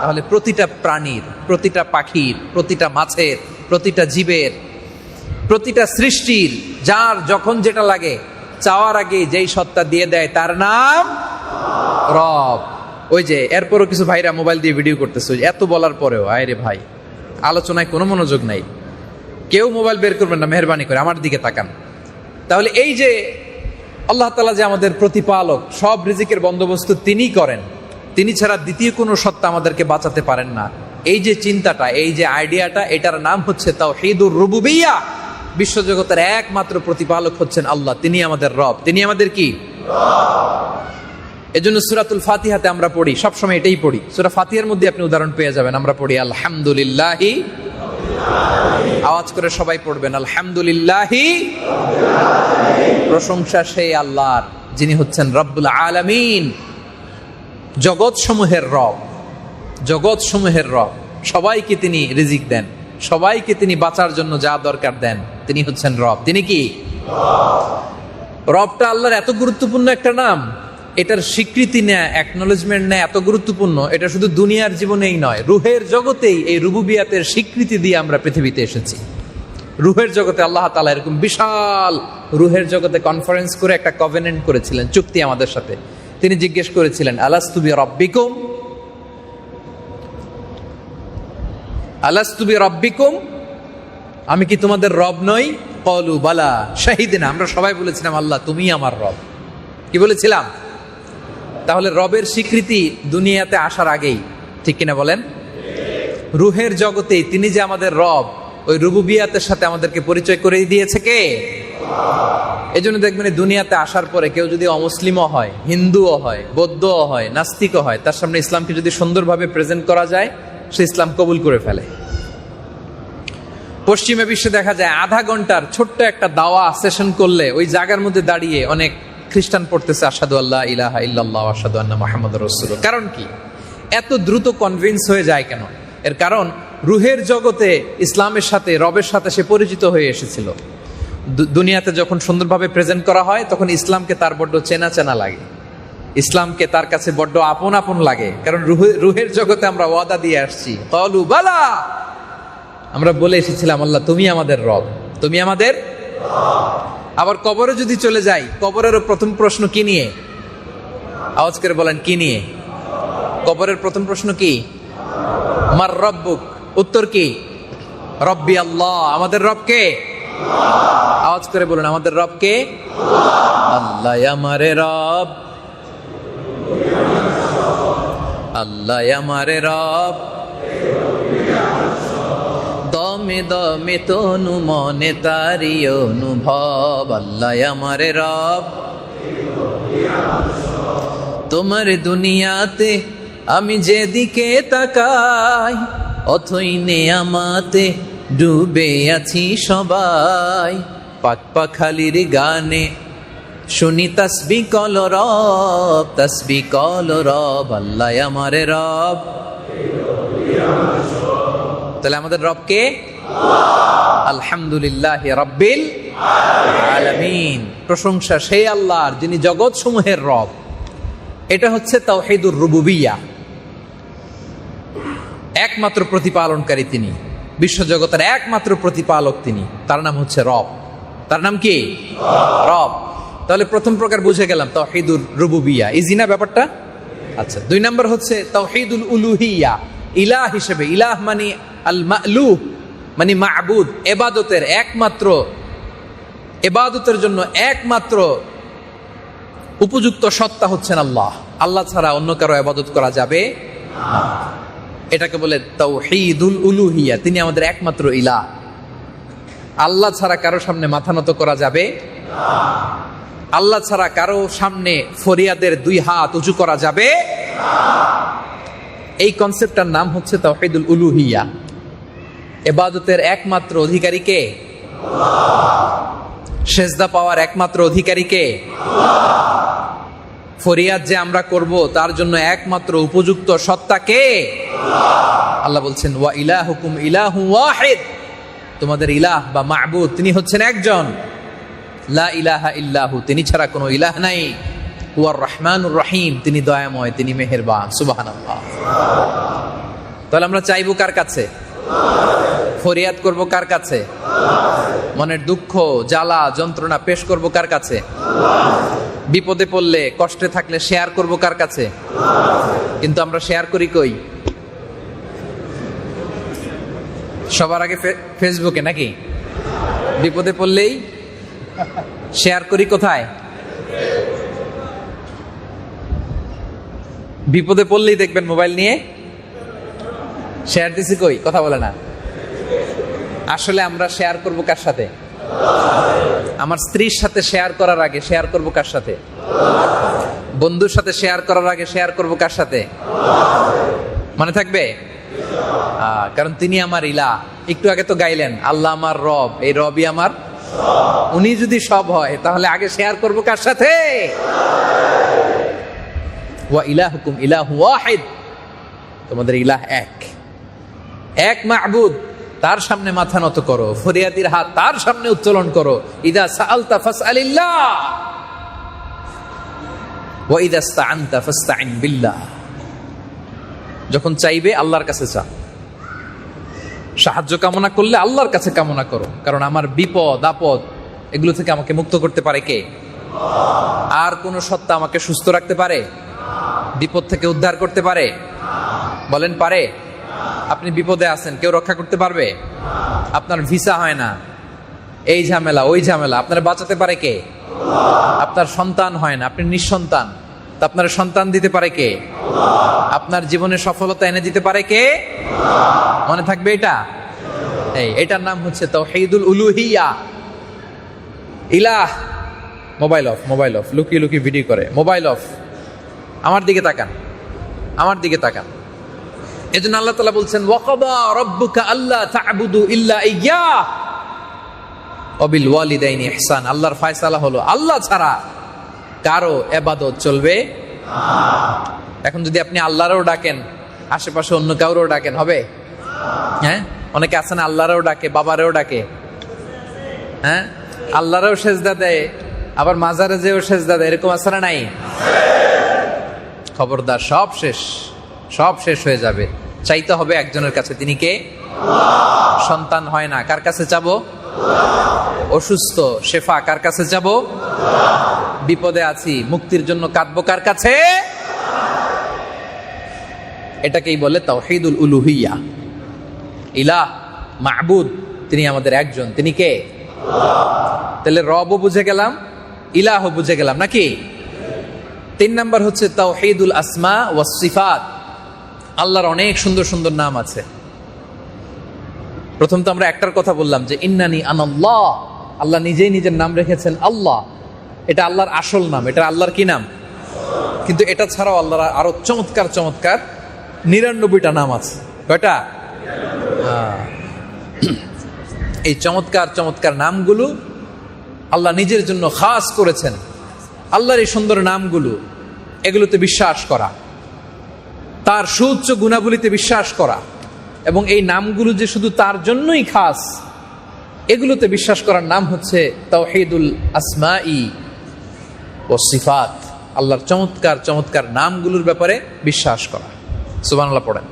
তাহলে প্রতিটা প্রাণীর, প্রতিটা পাখির, প্রতিটা মাছের, প্রতিটা জীবের, প্রতিটা সৃষ্টির যার যখন যেটা লাগে চাওয়ার আগে যেই সত্তা দিয়ে দেয় তার নাম রব। ওই যে এরপরও কিছু ভাইরা মোবাইল দিয়ে ভিডিও করতেছে, এত বলার পরেও আরে ভাই আলোচনায় কোনো মনোযোগ নাই, কেউ মোবাইল বের করবেন না মেহেরবানি করে, আমার দিকে তাকান। তাহলে এই যে আল্লাহ তাআলা যে আমাদের প্রতিপালক, সব রিজিকের বন্দোবস্ত তিনিই করেন, তিনি ছাড়া দ্বিতীয় কোনো সত্তা আমাদেরকে বাঁচাতে পারেন না। এই যে চিন্তাটা, এই যে আইডিয়াটা, এটার নাম হচ্ছে তাওহীদুর রুবুবিয়্যাহ। বিশ্বজগতের একমাত্র প্রতিপালক হচ্ছেন আল্লাহ, তিনি আমাদের রব, তিনি আমাদের কি? এজন্য সূরাতুল ফাতিহাতে আমরা পড়ি, সবসময় এটাই পড়ি। সূরা ফাতিহার মধ্যে আপনি উদাহরণ পেয়ে যাবেন। আমরা পড়ি আলহামদুলিল্লাহি, আওয়াজ করে সবাই পড়বেন আলহামদুলিল্লাহি, প্রশংসা সেই আল্লাহর যিনি হচ্ছেন রব্বুল আলামিন, জগৎ সমূহের রব, জগৎ সমূহের রব। সবাইকে তিনি রিজিক দেন, সবাইকে তিনি বাঁচার জন্য যা দরকার দেন, তিনি হচ্ছেন রব। তিনি কি? রবটা আল্লাহর এত গুরুত্বপূর্ণ একটা নাম, এটার স্বীকৃতি নেয়, অ্যাকনোলেজমেন্ট নেয় এত গুরুত্বপূর্ণ। এটা শুধু দুনিয়ার জীবনেই নয়, রুহের জগতেই এই রুবুবিয়াতের স্বীকৃতি দিয়ে আমরা পৃথিবীতে এসেছি। রুহের জগতে আল্লাহ তাআলা এরকম বিশাল রুহের জগতে কনফারেন্স করে একটা কভেনেন্ট করেছিলেন, চুক্তি আমাদের সাথে। তিনি জিজ্ঞেস করেছিলেন আলাস্তু বিরাব্বিকুম, আলাস্তু বিরাব্বিকুম, আমি কি তোমাদের রব নই? ক্বালু বালা শাহিদিনা, আমরা সবাই বলেছিলাম আল্লাহ তুমি আমার রব। কি বলেছিলাম? তাহলে রবের স্বীকৃতি দুনিয়াতে আসার আগেই, ঠিক কিনা বলেন? রুহের জগতেই তিনি যে আমাদের রব, ওই রুবুবিয়াতের সাথে আমাদেরকে পরিচয় করে দিয়েছে কে? এই জন্য দেখবেন দুনিয়াতে আসার পরে কেউ যদি অমুসলিমও হয়, হিন্দুও হয়, বৌদ্ধও হয়, নাস্তিকও হয়, তার সামনে ইসলামকে যদি সুন্দরভাবে প্রেজেন্ট করা যায়, সে ইসলাম কবুল করে ফেলে। পশ্চিমা বিশ্বে দেখা যায় আধা ঘন্টার ছোট্ট একটা দাওয়া সেশন করলে ওই জায়গার মধ্যে দাঁড়িয়ে অনেক খ্রিস্টান পড়তেছে আশহাদু আল্লা ইলাহা ইল্লাল্লাহ ওয়া আশহাদু আন্না মুহাম্মাদুর রাসূলুল্লাহ। কারণ কি এত দ্রুত কনভিন্স হয়ে যায় কেন? এর কারণ রুহের জগতে ইসলামের সাথে, রবের সাথে সে পরিচিত হয়ে এসেছিল। দুনিয়াতে যখন সুন্দরভাবে প্রেজেন্ট করা হয় তখন ইসলামকে তার বড্ড চেনা চেনা লাগে, ইসলামকে তার কাছে বড্ড আপন আপন লাগে। কারণ রুহের জগতে আমরা ওয়াদা দিয়ে আসছি, ক্বালু বালা, আমরা বলে এসেছিলাম আল্লাহ তুমি আমাদের রব, তুমি আমাদের। আবার কবরে যদি চলে যাই, কবরের প্রথম প্রশ্ন কি নিয়ে? আওয়াজ করে বলেন কি নিয়ে? কবরের প্রথম প্রশ্ন কি? মার রব্বুক, উত্তর কি? রব্বি আল্লাহ, আমাদের রব কে? আওয়াজ করে বলুন আমাদের রব কে? আল্লাহ আমারে রব, আল্লাহ আমারে রব, দমে দমে তনু মনে তারি অনুভব, আল্লাহ আমারে রব। তোমার দুনিয়াতে আমি যেদিকে তাকাই, অথই নেয়ামাতে ডুবে আছি সবাই। পাক পাখালির গানে শুনি তাসবিহ কল রব, তাসবিহ কল রব, আল্লাহ আমারে রব। তাহলে আমাদের রব কে? আলহামদুলিল্লাহ রাব্বিল আলামিন, প্রশংসা সেই আল্লাহর যিনি জগৎ সমূহের রব। এটা হচ্ছে তাওহীদুর রুবুবিয়্যা, একমাত্র প্রতিপালনকারী তিনি, বিশ্বজগতের একমাত্র প্রতিপালক তিনি, তার নাম হচ্ছে রব। তার নাম কি? রব। তাহলে প্রথম প্রকার বুঝে গেলাম তাওহীদুর রুবুবিয়্যা, ইজি না ব্যাপারটা? আচ্ছা, দুই নম্বর হচ্ছে তাওহীদুল উলুহিয়্যা, ইলাহ হিসেবে, ইলাহ মানে আল মা'লুহ মানে মা'বুদ, ইবাদতের একমাত্র, ইবাদতের জন্য একমাত্র উপযুক্ত সত্তা হচ্ছেন আল্লাহ। আল্লাহ ছাড়া অন্য কারো ইবাদত করা যাবে না। এটাকে বলে তাওহীদুল উলুহিয়্যা, তিনি আমাদের একমাত্র ইলাহ। আল্লাহ ছাড়া কারো সামনে মাথা নত করা যাবে না, আল্লাহ ছাড়া কারো সামনে ফরিয়াদের দুই হাত উঁচু করা যাবে না। এই কনসেপ্টটার নাম হচ্ছে তাওহীদুল উলুহিয়্যা। ইবাদতের একমাত্র অধিকারী কে? সেজদা পাওয়ার একমাত্র অধিকারী কে? ফরিয়াদ যে আমরা করব তার জন্য একমাত্র উপযুক্ত সত্তা কে? আল্লাহ বলছেন ওয়া ইলাহুকুম ইলাহু ওয়াহিদ, তোমাদের ইলাহ বা মা'বুদ তিনি হচ্ছেন একজন, লা ইলাহা ইল্লাহু, তিনি ছাড়া কোনো ইলাহ নাই। হুয়ার রহমানুর রহিম, তিনি দয়াময়, তিনি মেহেরবান। সুবহানাল্লাহ। তাহলে আমরা চাইবো কার কাছে? ফরিয়াদ করব কার কাছে? মনের দুঃখ জ্বালা যন্ত্রণা পেশ করব কার কাছে? বিপদে পড়লে, কষ্টে থাকলে শেয়ার করব কার কাছে? কিন্তু আমরা শেয়ার করি কই? সবার আগে ফেসবুকে নাকি? বিপদে পড়লেই শেয়ার করি কোথায়? বিপদে পড়লেই দেখবেন মোবাইল নিয়ে শেয়ার দিছি কই? কথা বলে না। আসলে আমরা শেয়ার করব কার সাথে? আমার স্ত্রীর সাথে শেয়ার করার আগে শেয়ার করব কার সাথে? বন্ধুর সাথে শেয়ার করার আগে শেয়ার করব কার সাথে? মনে থাকবে? কারণ তিনি আমার ইলাহ। একটু আগে তো গাইলেন আল্লাহ আমার রব, এই রবই আমার। উনি যদি সব হয় তাহলে আগে শেয়ার করব কার সাথে? ওয়া ইলাহুকুম ইলাহু ওয়াহিদ, তোমাদের ইলাহ এক, এক মা'বুদ, তার সামনে মাথা নত করো, ফরিয়াদির হাত তার সামনে উত্তোলন করো। ইদা সাআলতা ফাসআলিল্লাহ ওয়া ইদা ইসতাআনতা ফাসতাইন বিল্লাহ, যখন চাইবে আল্লাহর কাছে চাও, সাহায্য কামনা করলে আল্লাহর কাছে কামনা করো। কারণ আমার বিপদ আপদ এগুলো থেকে আমাকে মুক্ত করতে পারে কে? আর কোন সত্তা আমাকে সুস্থ রাখতে পারে? বিপদ থেকে উদ্ধার করতে পারে? বলেন পারে? আপনি বিপদে আছেন, কেউ রক্ষা করতে পারবে? আপনার ভিসা হয় না, এই ঝামেলা ওই ঝামেলা, আপনার বাঁচাতে পারে কে? আপনার সন্তান হয় না, আপনি নিঃসন্তান, তা আপনার সন্তান দিতে পারে কে? আপনার জীবনে সফলতা এনে দিতে পারে কে? মনে থাকবে এটা। এটার নাম হচ্ছে তাওহীদুল উলুহিয়া। ইলাহ, মোবাইল অফ, মোবাইল অফ, লুকিয়ে লুকিয়ে ভিডিও করে, মোবাইল অফ। আমার দিকে তাকান, আমার দিকে তাকান। এজন্য আল্লাহ তাআলা বলছেন ওয়াকাদা রাব্বুকা আল্লা তা'বুদু ইল্লা ইয়্যাহ ওয়া বিল ওয়ালিদাইনি ইহসান। আল্লাহর ফয়সালা হলো আল্লাহ ছাড়া কারো ইবাদত চলবে না। এখন যদি আপনি আল্লাহরও ডাকেন, আশেপাশে অন্য কাউরও ডাকেন, হবে? হ্যাঁ, অনেকে আছে না আল্লাহরও ডাকে, বাবারেও ডাকে, হ্যাঁ, আল্লাহরও সেজদা দেয়, আবার মাজারে যেও সেজদা দেয়, এরকম আছে না নাই? খবরদার, সব শেষ, সব শেষ হয়ে যাবে। চাইতে হবে একজনের কাছে, তিনি কে? সন্তান হয় না, কার কাছে চাবো? অসুস্থ, শেফা কার কাছে চাবো? বিপদে আছি, মুক্তির জন্য কাঁদবো কার কাছে? এটাকেই বলে তাওহীদুল উলুহিয়া। ইলাহ, মা'বুদ, তিনি আমাদের একজন, তিনি কে? তাহলে রবও বুঝে গেলাম, ইলাহও বুঝে গেলাম, নাকি? 3 নাম্বার হচ্ছে তাওহীদুল আসমা ওয়াস সিফাত। আল্লাহর অনেক সুন্দর সুন্দর নাম আছে। প্রথম তো আমরা একটার কথা বললাম যে ইন্নানি আনাল্লাহ, আল্লাহ নিজেই নিজের নাম রেখেছেন আল্লাহ। এটা আল্লাহর আসল নাম, এটা আল্লাহর কি নাম? কিন্তু এটা ছাড়াও আল্লাহর আরো চমৎকার চমৎকার 99টা নাম আছে। কয়টা? এই চমৎকার চমৎকার নামগুলো আল্লাহ নিজের জন্য খাস করেছেন। আল্লাহর এই সুন্দর নামগুলো, এগুলোতে বিশ্বাস করা, তার সুউচ্চ গুণাবলীতে বিশ্বাস করা, এবং এই নামগুলো যে শুধু তার জন্যই খাস, এগুলোতে বিশ্বাস করার নাম হচ্ছে তাওহীদুল আসমাই ওয়াস সিফাত। আল্লাহর চমৎকার চমৎকার নামগুলোর ব্যাপারে বিশ্বাস করা। সুবহানাল্লাহ পড়েন।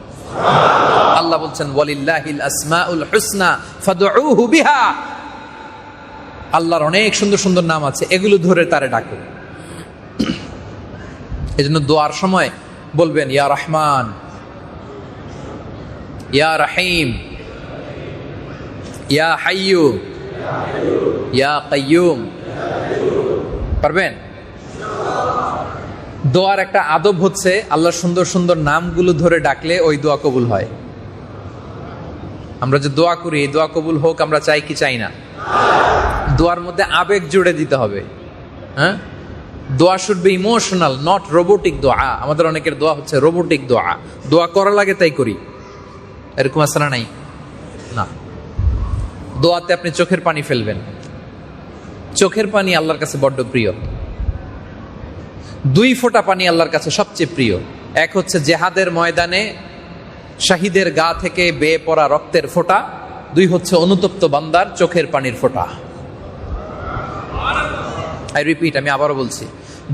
আল্লাহ বলছেন ওয়ালিল্লাহিল আসমাউল হুসনা ফাদউহু বিহা। আল্লাহর অনেক সুন্দর সুন্দর নাম আছে, এগুলো ধরে তারে ডাকো। এজন্য দোয়ার সময় বলবেন ইয়া রহমান, ইয়া রহিম, ইয়া হাইয়ু, ইয়া কাইয়ুম। পারবেন? দোয়ার একটা আদব হচ্ছে আল্লাহর সুন্দর সুন্দর নামগুলো ধরে ডাকলে ওই দোয়া কবুল হয়। আমরা যে দোয়া করি, এই দোয়া কবুল হোক আমরা চাই কি চাই না? দোয়ার মধ্যে আবেগ জুড়ে দিতে হবে। হ্যাঁ, দোয়া should be emotional, not robotic দোয়া। আমাদের অনেকের দোয়া হচ্ছে রোবোটিক দোয়া, দোয়া করা লাগে তাই করি, এরকম আছে না? নাই না। দোয়াতে আপনি চোখের পানি ফেলবেন। চোখের পানি আল্লাহর কাছে বড্ড প্রিয়। 2 ফোঁটা পানি আল্লাহর কাছে সবচেয়ে প্রিয়। এক হচ্ছে জিহাদের ময়দানে শহীদের গা থেকে বেয়ে পড়া রক্তের ফোঁটা, 2 হচ্ছে অনুতপ্ত বান্দার চোখের পানির ফোঁটা। আই রিপিট, আমি আবারও বলছি,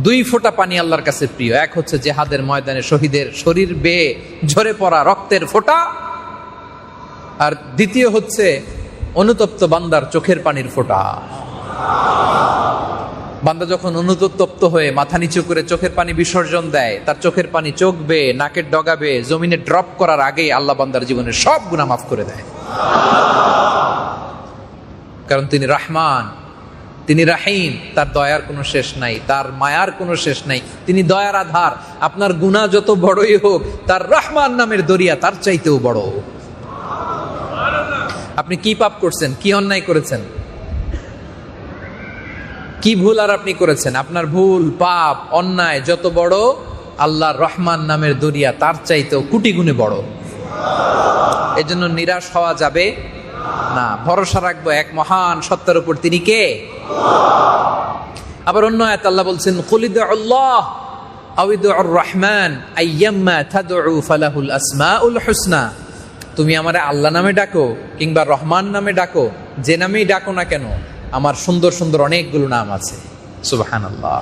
2 ফোঁটা পানি আল্লাহর কাছে প্রিয়। এক হচ্ছে জিহাদের ময়দানে শহীদের শরীর বেয়ে ঝরে পড়া রক্তের ফোঁটা, আর দ্বিতীয় হচ্ছে অনুতপ্ত বান্দার চোখের পানির ফোঁটা। বান্দা যখন অনুতপ্ত হয়ে মাথা নিচু করে চোখের পানি বিসর্জন দেয়, তার চোখের পানি চোখ বেয়ে, নাকের ডগা বেয়ে জমিনে ড্রপ করার আগেই আল্লাহ বান্দার জীবনের সব গুনাহ মাফ করে দেয়। কারণ তিনি রহমান, তিনি রাহিম, তার দয়ার কোনো শেষ নাই, তার মায়ার কোনো শেষ নাই, তিনি দয়ার আধার। আপনার গুনাহ যত বড়ই হোক, তার রহমান নামের দরিয়া তার চাইতেও বড়। আপনি কি পাপ করছেন, কি অন্যায় করেছেন, কি ভুল আর আপনি করেছেন? আপনার ভুল, পাপ, অন্যায় যত বড়, আল্লাহর রহমান নামের দরিয়া তার চাইতেও কোটি গুণে বড়। এজন্য নিরাশ হওয়া যাবে না, ভরসা রাখবো এক মহান সত্তার উপর, তিনি কে? আবার অন্য আয়াতে আল্লাহ বলছেন কুলিদু আল্লাহ আও ইদুর রহমান আইয়াম্মা তাদউ ফালাহুল আসমাউল হুসনা। তুমি আমারে আল্লাহ নামে ডাকো কিংবা রহমান নামে ডাকো, যে নামেই ডাকো না কেন, আমার সুন্দর সুন্দর অনেকগুলো নাম আছে। সুবহানাল্লাহ।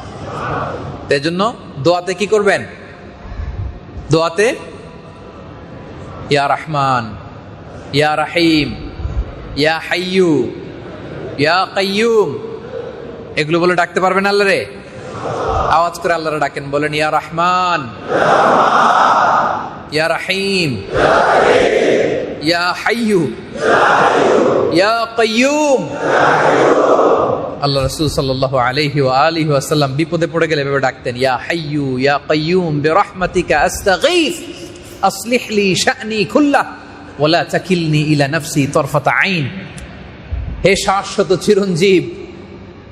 তাই জন্য দোয়াতে কি করবেন? দোয়াতে ইয়া রহমান, ইয়া রহিম, ইয়া হাইয়ু, ইয়া কাইয়ুম, এগুলো বলে ডাকতে পারবেন আল্লাহরে? আওয়াজ করে আল্লাহরে ডাকেন, বলেন ইয়া রহমান, ইয়া রহিম, ইয়া হাইয়ু ইয়া কাইয়ুম। আল্লাহ রাসূল সাল্লাল্লাহু আলাইহি ওয়া আলিহি ওয়াসাল্লাম বিপদে পড়ে গেলে এভাবে ডাকতেন, ইয়া হাইয়ু ইয়া কাইয়ুম বিরহমাতিকা আস্তাগীথ আসলিহ লি শা'নি কুল্লাহ ওয়া লা তাকিলনি ইলা নাফসি তারফাতা আইন। হে শাশ্বত চিরঞ্জীব,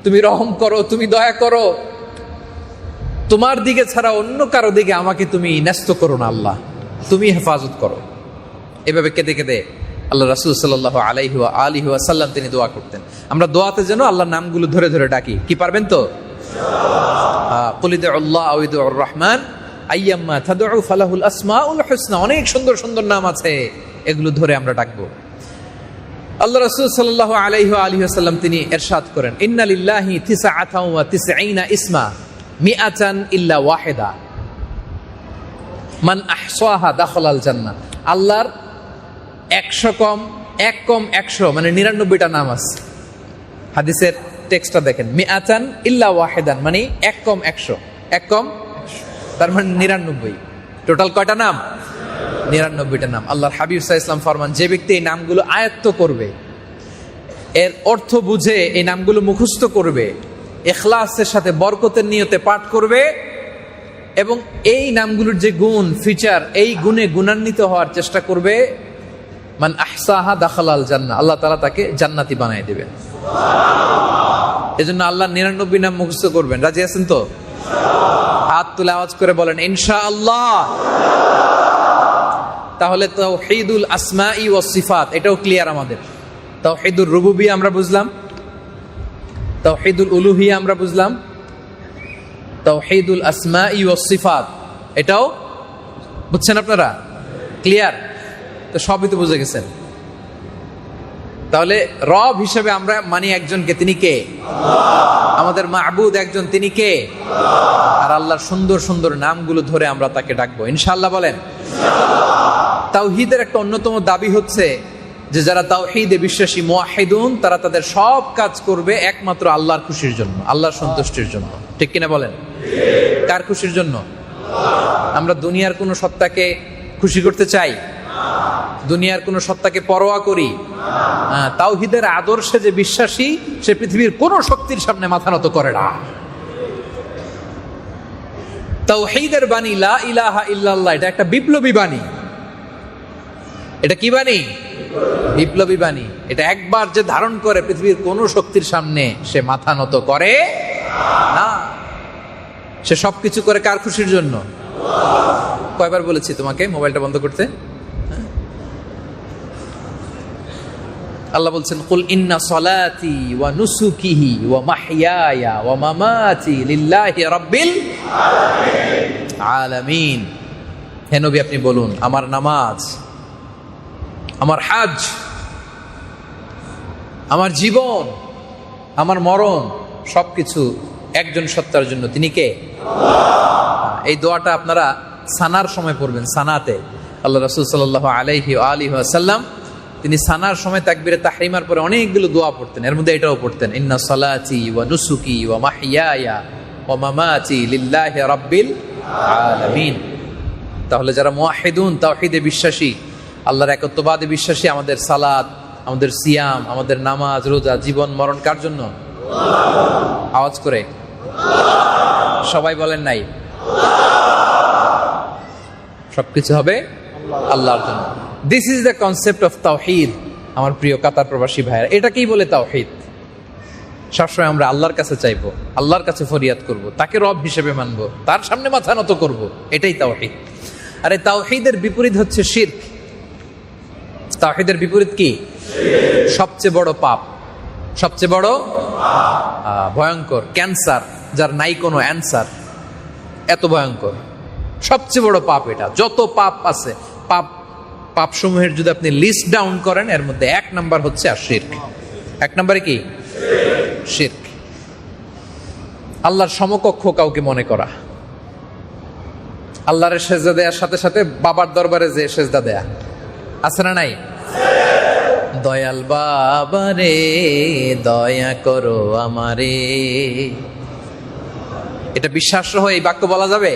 তুমি রহম করো, তুমি দয়া করো, তোমার দিকে ছাড়া অন্য কারো দিকে আমাকে তুমি ন্যস্ত করো না আল্লাহ, তুমি হেফাজত করো। এভাবে কেঁদে কেঁদে আল্লাহ রাসূল সাল্লাল্লাহু আলাইহি ওয়া আলিহি ওয়াসাল্লাম তিনি দোয়া করতেন। আমরা দোয়াতে যেন আল্লাহর নামগুলো ধরে ধরে ডাকি, কি পারবেন তো? কুল ইদউল্লাহ আও ইদউর রহমান আইয়াম্মা তাদউ ফালাহুল আসমাউল হুসনা। অনেক সুন্দর সুন্দর নাম আছে, এগুলো ধরে আমরা ডাকবো। আল্লাহ রাসূল সাল্লাল্লাহু আলাইহি ওয়া আলিহি ওয়াসাল্লাম তিনি ইরশাদ করেন, ইন্না লিল্লাহি 99 ইসমা মিআতান ইল্লা ওয়াহিদা মান আহসাহা দাখালাল জান্নাহ। আল্লাহর 100 কম 100 মানে 99টা নাম আছে। হাদিসের টেক্সটটা দেখেন, মিআতান ইল্লা ওয়াহিদান মানে 1 কম 100 তার মানে 99। টোটাল কয়টা নাম? 99টা নাম। আল্লাহর হাবিব সাল্লাল্লাহু আলাইহি ওয়াসাল্লাম ফরমান, যে ব্যক্তি এই নামগুলো আয়ত্ত করবে, এর অর্থ বুঝে এই নামগুলো মুখস্থ করবে, ইখলাসের সাথে বরকতের নিয়তে পাঠ করবে এবং এই নামগুলোর যে গুণ ফিচার, এই গুণে গুণান্বিত হওয়ার চেষ্টা করবে, মান আহসাহা দাখালাল জান্নাহ, আল্লাহ তাআলা তাকে জান্নাতি বানিয়ে দিবেন। এজন্য আল্লাহর 99 নাম মুখস্থ করবেন। রাজি আছেন তো? হাত তুলে আওয়াজ করে বলেন ইনশাআল্লাহ। তাহলে তাওহীদুল আসমাই ওয়াস সিফাত এটাও ক্লিয়ার আমাদের। তাওহীদুর রুবুবিয়্যাহ আমরা বুঝলাম, তাওহীদুল উলুহিয়্যাহ আমরা বুঝলাম, তাওহীদুল আসমাই ওয়াস সিফাত এটাও বুঝছেন আপনারা? ক্লিয়ার তো? সবই তো বুঝে গেছেন। তাহলে রব হিসেবে আমরা মানি একজনকে, তিনি কে? আমাদের মাবুদ একজন, তিনি কে? আর আল্লাহর সুন্দর সুন্দর নামগুলো ধরে আমরা তাকে ডাকবো ইনশাআল্লাহ। বলেন তাওহীদের একটা অন্যতম দাবি হচ্ছে যে যারা তাওহীদে বিশ্বাসী মুওয়াহিদুন, তারা তাদের সব কাজ করবে একমাত্র আল্লাহর খুশির জন্য, আল্লাহর সন্তুষ্টির জন্য। ঠিক কিনা বলেন? কার খুশির জন্য? আমরা দুনিয়ার কোন সত্তাকে খুশি করতে চাই? দুনিয়ার কোন সত্তাকে পরোয়া করি? তাওহীদের আদর্শে যে বিশ্বাসী, সে পৃথিবীর কোন শক্তির সামনে মাথা নত করে না। তাওহীদের বাণী লা ইলাহা ইল্লাল্লাহ, এটা একটা বিপ্লবী বাণী। এটা কি বাণী? বিপ্লবী বাণী। এটা একবার যে ধারণ করে, পৃথিবীর কোন শক্তির সামনে সে মাথা নত করে না। সে সবকিছু করে কার খুশির জন্য? কয়বার বলেছি তোমাকে মোবাইলটা বন্ধ করতে? আল্লাহ বলছেন, কুল ইন্না সলাতি ওয়া নুসুকি ওয়া মাহইয়ায়া ওয়া মামাতি লিল্লাহি রাব্বিল আলামিন। হে নবী, আপনি বলুন, আমার নামাজ, আমার হজ, আমার জীবন, আমার মরণ সবকিছু একজন সত্তার জন্য। তিনি কে? এই দোয়াটা আপনারা সানার সময় পড়বেন। সানাতে আল্লাহ রাসূল সাল্লাল্লাহু আলাইহি ওয়া আলিহি ওয়াসাল্লাম তিনি সানার সময় তাকবীরে তাহরিমার পরে অনেকগুলো দোয়া পড়তেন। এর মধ্যে এটাও পড়তেন, ইন্না সলাতি ওয়া নুসুকি ওয়া মাহইয়ায়া ওয়া মামাতি লিল্লাহি রাব্বিল আলামিন। তাহলে যারা মুওয়াহিদুন, তাওহীদে বিশ্বাসী, আল্লাহর একত্ববাদে বিশ্বাসী, আমাদের সালাত, আমাদের সিয়াম, আমাদের নামাজ, রোজা, জীবন মরণ কার জন্য? আওয়াজ করে সবাই বলেন নাই? সবকিছু হবে আল্লাহর জন্য। This is the concept of তাওহীদ। আমার প্রিয় কাতার প্রবাসী ভাইয়েরা, এটাকেই বলে তাওহীদ। সবসময় আমরা আল্লাহর কাছে চাইবো, আল্লাহর কাছে ফরিয়াদ করব, তাকে রব হিসেবে মানবো, তার সামনে মাথা নত করব, এটাই তাওহীদ। আর এই তাওহীদের বিপরীত হচ্ছে শিরক। তাওহীদের বিপরীত কি? সবচেয়ে বড় পাপ, সবচেয়ে বড় ভয়ঙ্কর ক্যান্সার, যার নাই কোনো অ্যান্সার, এত ভয়ঙ্কর সবচেয়ে বড় পাপ এটা। যত পাপ আছে, পাপ সমূহের যদি আপনি লিস্ট ডাউন করেন, এর মধ্যে 1 নাম্বার হচ্ছে আর শিরক। 1 নম্বরে কি? শিরক। আল্লাহর সমকক্ষ কাউকে মনে করা, আল্লাহর সেজদা দেওয়ার সাথে সাথে বাবার দরবারে যে সেজদা দেয়া আছে না নাই? দয়াল বাবা রে দয়া করো আমারে, এটা বিশ্বাস সহ এই বাক্য বলা যাবে?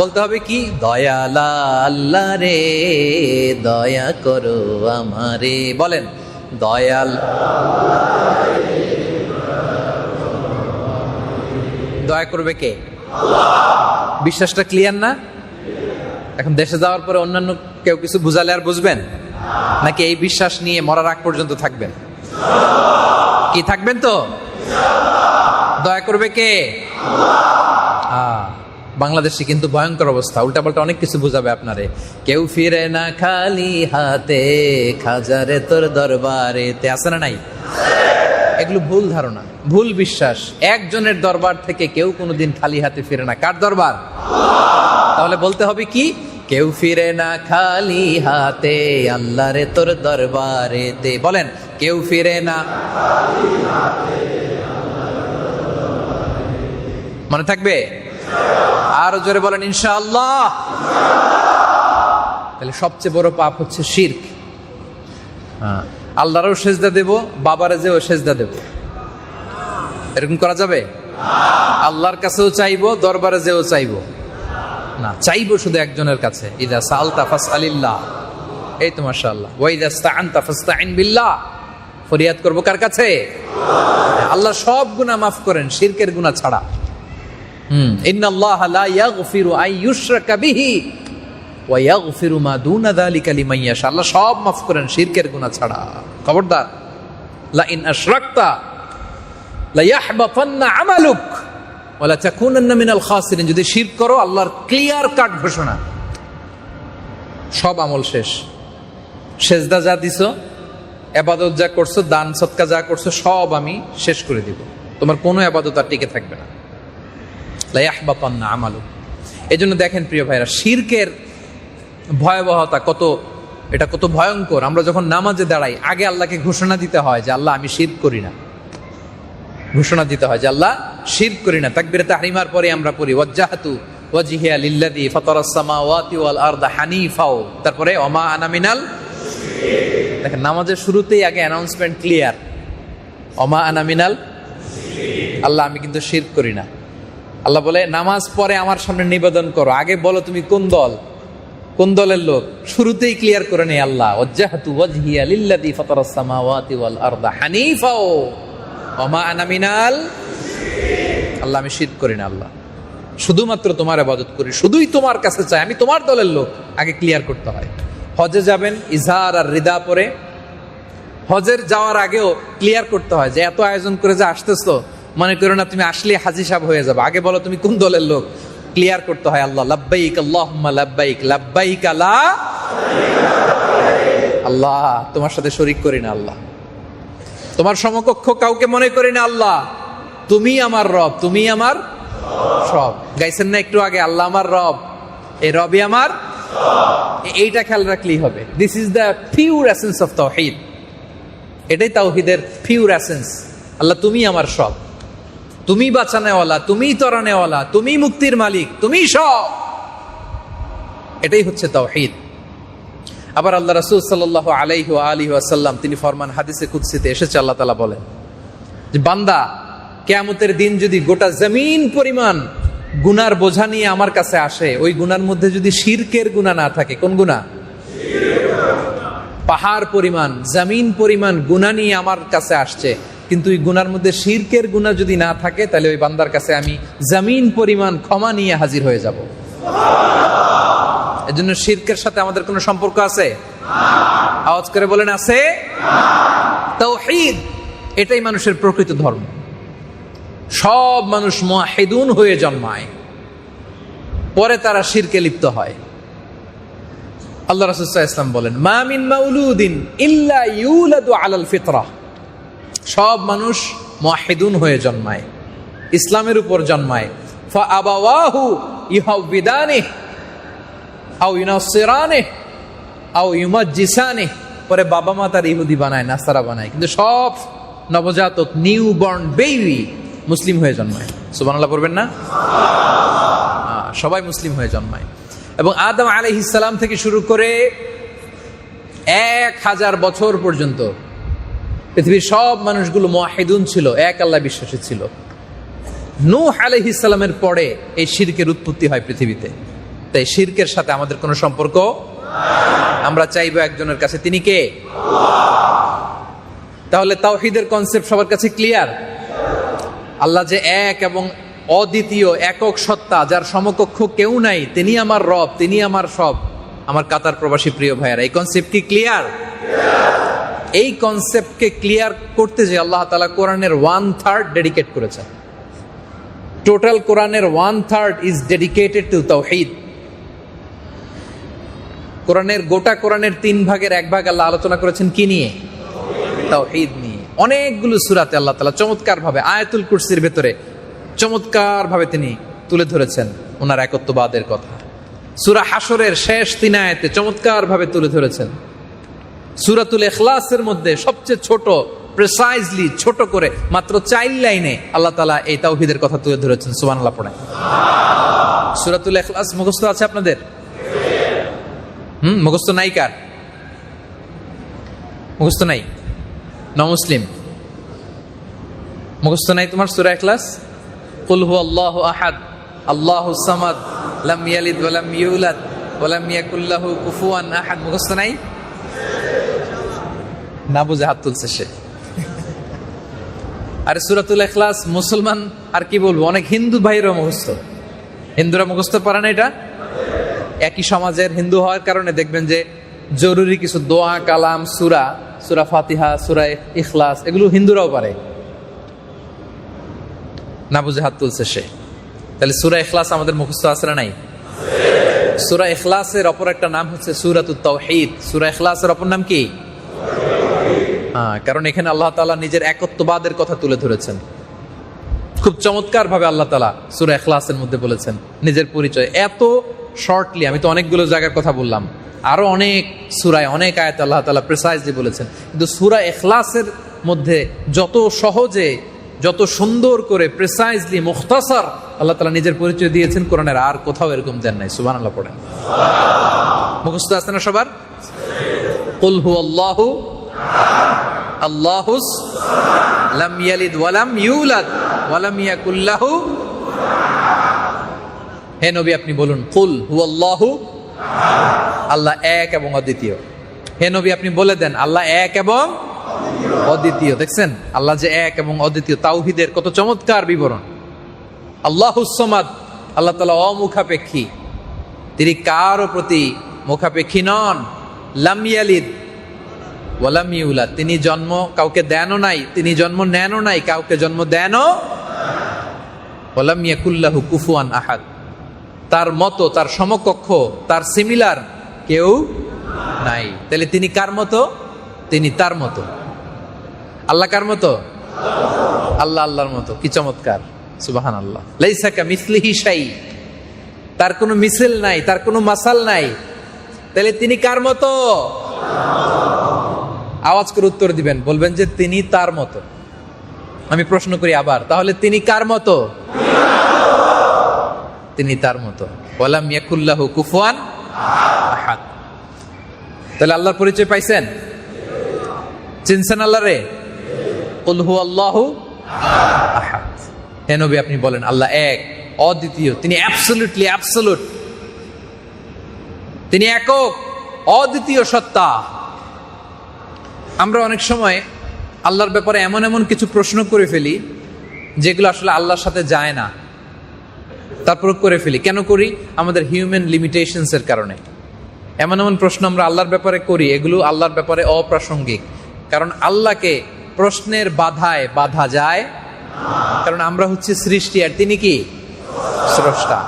বলতে হবে কি, দয়ালা আল্লাহ রে দয়া করো আমারে। বলেন, দয়াল দয়া করবে কে? বিশ্বাসটা ক্লিয়ার না? এখন দেশে যাওয়ার পরে অন্যান্য কেউ কিছু বুঝালে আর বুঝবেন নাকি এই বিশ্বাস নিয়ে মরার আগ পর্যন্ত থাকবেন? কি থাকবেন তো? দয়া করবে কে? বাংলাদেশে কিন্তু ভয়ঙ্কর অবস্থা, উল্টাপাল্টা অনেক কিছু বুঝাবে আপনারে। কেউ ফিরে না খালি হাতে, খাজারে তোর দরবারে তে, আছে না নাই? এগুলো ভুল ধারণা, ভুল বিশ্বাস। একজনের দরবার থেকে কেউ কোনোদিন খালি হাতে ফিরে না। কার দরবার? তাহলে বলতে হবে কি, কেউ ফিরে না খালি হাতে, আল্লাহরে তোর দরবারে তে। বলেন, কেউ ফিরে না। মনে থাকবে? আরো জোরে বলেন ইনশাআল্লাহ। তাহলে সবচেয়ে বড় পাপ হচ্ছে শিরক। আল্লাহরও সেজদা দেব, বাবারে যেও সেজদা দেব, এরকম করা যাবে? আল্লাহর কাছেও চাইবো, দরবারে যেও চাইবো না, চাইবো শুধু একজনের কাছে। ইদা সালতা ফাসআলিল্লাহ, এই তো মাশাআল্লাহ। ওয়া ইদা ইসতাআনতা ফাসতাইন বিল্লাহ, ফরিয়াদ করব কার কাছে? আল্লাহ সব গুনাহ মাফ করেন, শিরকের গুনাহ ছাড়া। ইন্নাল্লাহা লা ইয়াগফিরু আন ইউশরাকা বিহি ওয়া ইয়াগফিরু মা দুনা যালিকা লিমান ইয়াশা। আল্লাহ সব মাফ করেন, শিরকের গুনাহ ছাড়া। খবরদার, লা ইন আশরাকতা লা ইয়াহবাতান্না আমালুক ওয়া লা তাকুনান্না মিনাল খাসিরিন। যদি শিরক করো, আল্লাহর ক্লিয়ার কাট ঘোষণা, সব আমল শেষ। সেজদা যা দিছো, ইবাদত যা করছো, দান সদকা যা করছো, সব আমি শেষ করে দিব। তোমার কোনো ইবাদত আর টিকে থাকবে না। লা ইয়াহবাতান্না আমালুক। এজন্য দেখেন প্রিয় ভাইরা, শিরকের ভয়াবহতা কত, এটা কত ভয়ঙ্কর। আমরা যখন নামাজে দাঁড়াই, আগে আল্লাহকে ঘোষণা দিতে হয় যে আল্লাহ আমি শিরক করি না। ঘোষণা দিতে হয় যে আল্লাহ শিরক করি না। তাকবীরে তাহরিমার পরে আমরা পড়ি ওয়াজ্জাহাতু ওয়াজহিয়া লিল্লাযী ফাতারাস সামাওয়াতি ওয়াল আরদা হানিফা, তারপরে ওমা আনা মিনাল। দেখেন, নামাজের শুরুতেই আগে অ্যানাউন্সমেন্ট ক্লিয়ার, ওমা আনা মিনাল, আল্লাহ আমি কিন্তু শিরক করি না। আল্লাহ বলে নামাজ পরে আমার সামনে নিবেদন করো, আগে বলো তুমি কোন দল, কোন দলের লোক। শুরুতেই ক্লিয়ার করে নেই আল্লাহ, ওয়াজ্জাহাতু ওয়াজহিয়া লিল্লাযী ফাতারাস সামাওয়াতি ওয়াল আরদা হানিফা ওয়া মা আনা মিনাল। আল্লাহ আমি শিরক করি না, আল্লাহ শুধুমাত্র তোমার ইবাদত করি, শুধুই তোমার কাছে চাই, আমি তোমার দলের লোক। আগে ক্লিয়ার করতে হয়। হজে যাবেন, ইজহার আর রিদা পরে, হজের যাওয়ার আগেও ক্লিয়ার করতে হয় যে এত আয়োজন করে যে আসতেছো, মনে করো না তুমি আসলে হাজী সাহেব হয়ে যাবে। আগে বলো তুমি কোন দলের লোক, ক্লিয়ার করতে হয়। আল্লাহ লাব্বাইক আল্লাহুম্মা লাব্বাইক লাব্বাইক লা, আল্লাহ তোমার সাথে শরীক করি না, আল্লাহ তোমার সমকক্ষ কাউকে মনে করি না, আল্লাহ তুমি আমার রব, তুমি আমার সব। গাইছেন না একটু আগে, আল্লাহ আমার রব, এই রবই আমার। এইটা খেয়াল রাখলেই হবে। This is the pure essence of তাওহীদ। এটাই তাওহীদের পিওর এসেন্স। আল্লাহ তুমি আমার সব, তুমি বাঁচানেওয়ালা, তুমি তরানেওয়ালা, তুমি মুক্তির মালিক, তুমি সব। এটাই হচ্ছে তাওহীদ। আবার আল্লাহ রাসূল সাল্লাল্লাহু আলাইহি ওয়া আলিহি ওয়াসাল্লাম তিনি ফরমান, হাদিসে কুদসিতে এসেছে, আল্লাহ তাআলা বলেন যে বান্দা কিয়ামতের দিন যদি গোটা জমিন পরিমাণ গুনার বোঝা নিয়ে আমার কাছে আসে, ওই গুনার মধ্যে যদি শিরকের গুনাহ না থাকে, কোন গুনাহ? পাহাড় পরিমাণ, জমিন পরিমাণ গুনাহ নিয়ে আমার কাছে আসছে, কিন্তু ওই গুনার মধ্যে শিরকের গুনাহ যদি না থাকে, তাহলে ওই বান্দার কাছে আমি জমিন পরিমাণ ক্ষমা নিয়ে হাজির হয়ে যাব। এজন্য শিরকের সাথে আমাদের কোনো সম্পর্ক আছে? আওয়াজ করে বলেন আছে। তাওহীদ এটাই মানুষের প্রকৃত ধর্ম। সব মানুষ মুওয়াহিদুন হয়ে জন্মায়, পরে তারা শিরকে লিপ্ত হয়। আল্লাহ রাসূল সাল্লাল্লাহু আলাইহি ওয়াসাল্লাম বলেন, মা মিন মাউলুদিন ইল্লা ইউলাদু আলাল ফিতরাহ। সব মানুষ মুওয়াহিদুন হয়ে জন্মায়, ইসলামের উপর জন্মায়। ফা আবাওয়াহু ইউহাউবিদানিহি আও ইউনাসসিরানিহি আও ইউমাজ্জিসানিহি। পরে বাবা মা তার ইহুদি বানায়, নাসারা বানায়, কিন্তু সব নবজাতক, নিউ বর্ন বেবি মুসলিম হয়ে জন্মায়। সুবহানাল্লাহ পড়বেন না? সবাই মুসলিম হয়ে জন্মায়। এবং আদম আলাইহিস সালাম থেকে শুরু করে 1000 বছর পর্যন্ত পৃথিবীর সব মানুষগুলো মুওয়াহিদুন ছিল, এক আল্লাহ বিশ্বাসী ছিল। নূহ আলাইহিস সালামের পরে এই শিরকের উৎপত্তি হয় পৃথিবীতে। তাই শিরকের সাথে আমাদের কোনো সম্পর্ক, আমরা চাইবো একজনের কাছে, তিনি কে? তাহলে তাওহীদের কনসেপ্ট সবার কাছে ক্লিয়ার। আল্লাহ যে এক এবং অদ্বিতীয় একক সত্তা, যার সমকক্ষ কেউ নাই, তিনি আমার রব, তিনি আমার সব। আমার কাতার প্রবাসী প্রিয় ভাইয়ারা, এই কনসেপ্ট কি ক্লিয়ার? এই কনসেপ্টকে ক্লিয়ার করতে যে আল্লাহ তাআলা কোরআনের 1/3 ডেডিকেট করেছেন। টোটাল কোরআনের 1/3 ইজ ডেডিকেটেড টু তাওহীদ। কোরআনের গোটা কোরআনের 3 ভাগের 1 ভাগ আল্লাহ আলোচনা করেছেন কি নিয়ে? তাওহীদ নিয়ে। অনেকগুলো সূরাতে আল্লাহ তাআলা চমৎকার ভাবে, আয়াতুল কুরসির ভেতরে চমৎকার ভাবে তিনি তুলে ধরেছেন ওনার একত্ববাদের কথা। সূরা হাশরের শেষ 3 আয়াতে চমৎকার ভাবে তুলে ধরেছেন। সূরাতুল ইখলাসের মধ্যে সবচেয়ে ছোট, প্রিসাইজলি ছোট করে মাত্র 4 লাইনে আল্লাহ তাআলা এই তাওহীদের কথা তুলে ধরেছেন। সুবহানাল্লাহ পড়েন। সূরাতুল ইখলাস মুখস্থ আছে আপনাদের? মুখস্থ নাই? কার মুখস্থ নাই? নমুসলিম মুখস্থ নাই তোমার সূরা ইখলাস? কুল হুয়াল্লাহু আহাদ আল্লাহুস সামাদ লাম ইয়ালিদ ওয়া লাম ইউলাদ ওয়া লাম ইয়াকুল লাহু কুফুয়ান আহাদ মুখস্থ নাই? না বুঝে হাত তুলছে সে। আরে সূরাতুল ইখলাস মুসলমান আর কি বলবো, অনেক হিন্দু ভাইরা মুখস্থ। হিন্দুরা মুখস্থ পারে না এটা? একই সমাজের হিন্দু হওয়ার কারণে দেখবেন যে জরুরি কিছু দোয়া কালাম, সূরা, সূরা ফাতিহা, সূরা ইখলাস, এগুলো হিন্দুরাও পারে। না বুঝে হাত তুলছে সে। তাহলে সূরা ইখলাস আমাদের মুখস্থ আছে না নাই? সূরা ইখলাসের অপর একটা নাম হচ্ছে সূরাতুত তাওহীদ। সূরা ইখলাসের অপর নাম কি? কারণ এখানে আল্লাহ তাআলা নিজের একত্ববাদের কথা তুলে ধরেছেন। খুব চমৎকার ভাবে আল্লাহ তাআলা সূরা ইখলাসের মধ্যে বলেছেন নিজের পরিচয়। এত শর্টলি, আমি তো অনেকগুলো জায়গার কথা বললাম, আরো অনেক সূরায় অনেক আয়াতে আল্লাহ তাআলা প্রিসাইজলি বলেছেন, কিন্তু সূরা ইখলাসের মধ্যে যত সহজে, যত সুন্দর করে, প্রিসাইজলি, মুখতাসার আল্লাহ তাআলা নিজের পরিচয় দিয়েছেন, কোরআনের আর কোথাও এরকম দেন নাই। সুবহানাল্লাহ পড়েন। মুখস্থ আছে না সবার? কুল হুয়াল্লাহু আল্লাহুস লাম ইয়ালিদ ওয়া লাম ইউলাদ ওয়া লাম ইয়াকুল লাহু। হে নবী আপনি বলুন, কুল হুয়াল্লাহু, আল্লাহ এক এবং অদ্বিতীয়। হে নবী আপনি বলে দেন আল্লাহ এক এবং অদ্বিতীয়। দেখছেন আল্লাহ যে এক এবং অদ্বিতীয়, তাওহীদের কত চমৎকার বিবরণ। আল্লাহুস সামাদ, আল্লাহ তাআলা অমুখাপেক্ষী, তিনি কারো প্রতি মুখাপেক্ষী নন। লাম ইয়ালিদ ওয়া লাম ইউলাদ, তিনি জন্ম কাউকে দেনও নাই, তিনি জন্ম নেনও নাই, কাউকে জন্ম দেনও। ওয়া লাম ইয়াকুল লাহু কুফুয়ান আহাদ, তার মতো, তার সমকক্ষ, তার সিমিলার কেউ নাই। তাহলে তিনি কার মতো? তিনি তার মতো। আল্লাহ কার মতো? আল্লাহ আল্লাহর মতো। কি চমৎকার! সুবহানাল্লাহ। লাইসা কামিসলিহি শাই, তার কোনো মিসল নাই, তার কোনো মাসাল নাই। তাহলে তিনি কার মতো? আওয়াজ করে উত্তর দিবেন, বলবেন যে তিনি তার মতো। আমি প্রশ্ন করি আবার, তাহলে তিনি কার মতো? তিনি তার মতো। ওয়ালাম ইয়াকুল লাহু কুফুয়ান আহাদ। তাহলে আল্লাহর পরিচয় পাইছেন? চিনছেন আল্লাহ রে? কুল হুয়াল্লাহু আহাদ। হে নবী আপনি বলেন আল্লাহ এক, অদ্বিতীয়, তিনি অ্যাবসলিউটলি অ্যাবসলিউট, তিনি একক, অদ্বিতীয় সত্তা। আমরা অনেক সময় আল্লাহর ব্যাপারে এমন এমন কিছু প্রশ্ন করে ফেলি যেগুলো আসলে আল্লাহর সাথে যায় না, তারপর করে ফেলি। কেন করি? আমাদের হিউম্যান লিমিটেশনস এর কারণে। এমন এমন প্রশ্ন আমরা আল্লাহর ব্যাপারে করি, এগুলো আল্লাহর ব্যাপারে অপ্রাসঙ্গিক। কারণ আল্লাহকে প্রশ্নের বাধায় বাধা যায়, কারণ আমরা হচ্ছে সৃষ্টি আর তিনি কি স্রষ্টা।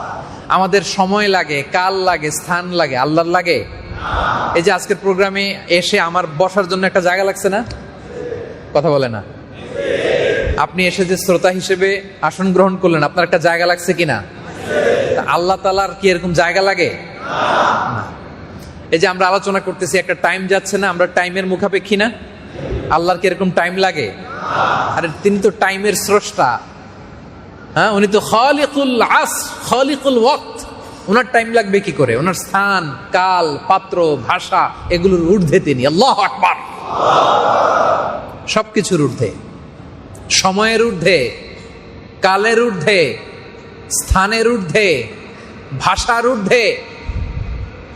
আমাদের সময় লাগে, কাল লাগে, স্থান লাগে, আল্লাহর লাগে? এই যে আজকের প্রোগ্রামে এসে আমার বসার জন্য একটা জায়গা লাগছে না? কথা বলে না? আপনি এসে যে শ্রোতা হিসেবে আসন গ্রহণ করলেন, আপনার একটা জায়গা লাগছে কিনা? আল্লাহ তাআলার কি এরকম জায়গা লাগে? না। এই যে আমরা আলোচনা করতেছি, একটা টাইম যাচ্ছে না, আমরা টাইমের মুখাপেক্ষী না? আল্লাহর কি এরকম টাইম লাগে? আরে তিনি তো টাইমের স্রষ্টা। হ্যাঁ, উনি তো খালিকুল আসর, খালিকুল ওয়াক্ত। ওনার টাইম লাগবে কি করে? ওনার স্থান, কাল, পাত্র, ভাষা, এগুলোর ঊর্ধ্বে তিনি। আল্লাহু আকবার। সবকিছুর ঊর্ধ্বে, সময়ের ঊর্ধ্বে, কালের ঊর্ধ্বে, স্থানের ঊর্ধ্বে, ভাষার ঊর্ধ্বে।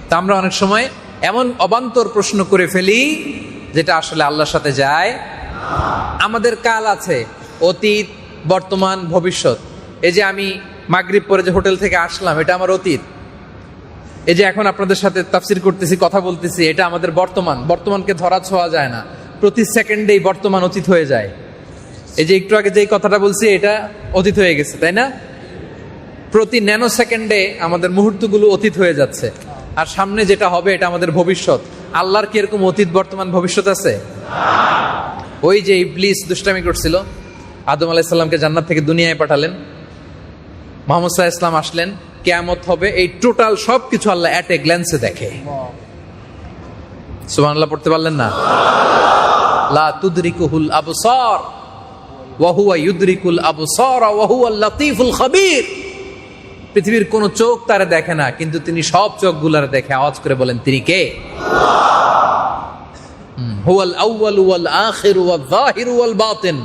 তা আমরা অনেক সময় এমন অবান্তর প্রশ্ন করে ফেলি যেটা আসলে আল্লাহর সাথে যায়। আমাদের কাল আছে, অতীত, বর্তমান, ভবিষ্যৎ। এই যে আমি মাগরিব পরে যে হোটেল থেকে আসলাম, এটা আমার অতীত। এই যে এখন আপনাদের সাথে তাফসির করতেছি, কথা বলতেছি, এটা আমাদের বর্তমান। বর্তমানকে ধরা ছোঁয়া যায় না, প্রতি সেকেন্ডেই বর্তমান অতীত হয়ে যায়। এই যে একটু আগে যে কথাটা বলছি, এটা অতীত হয়ে গেছে, তাই না? প্রতি ন্যানো সেকেন্ডে আমাদের মুহূর্তগুলো অতীত হয়ে যাচ্ছে, আর সামনে যেটা হবে এটা আমাদের ভবিষ্যৎ। আল্লাহর কি এরকম অতীত, বর্তমান, ভবিষ্যৎ আছে? ওই যে ইবলিস দুষ্টামি করছিল, আদম আলাইহিস সালামকে জান্নাত থেকে দুনিয়ায় পাঠালেন, মুহাম্মদ সাল্লাল্লাহু আলাইহি ওয়াসাল্লাম আসলেন, কিয়ামত হবে, এই টোটাল সবকিছু আল্লাহ এট এ গ্ল্যান্সে দেখে। সুবহানাল্লাহ পড়তে পারলেন না? লা তুদরিকুহুল আবসার ওয়া হুয়া ইউদরিকুল আবসার ওয়া হুয়াল লাতীফুল খাবীর। পৃথিবীর কোন চোখ তারে দেখে না, কিন্তু তিনি সব চোখগুলার দেখে। আওয়াজ করে বলেন, তিনি কে? হুয়াল আউয়ালু ওয়াল আখিরু ওয়াল যাহিরু ওয়াল বাতিন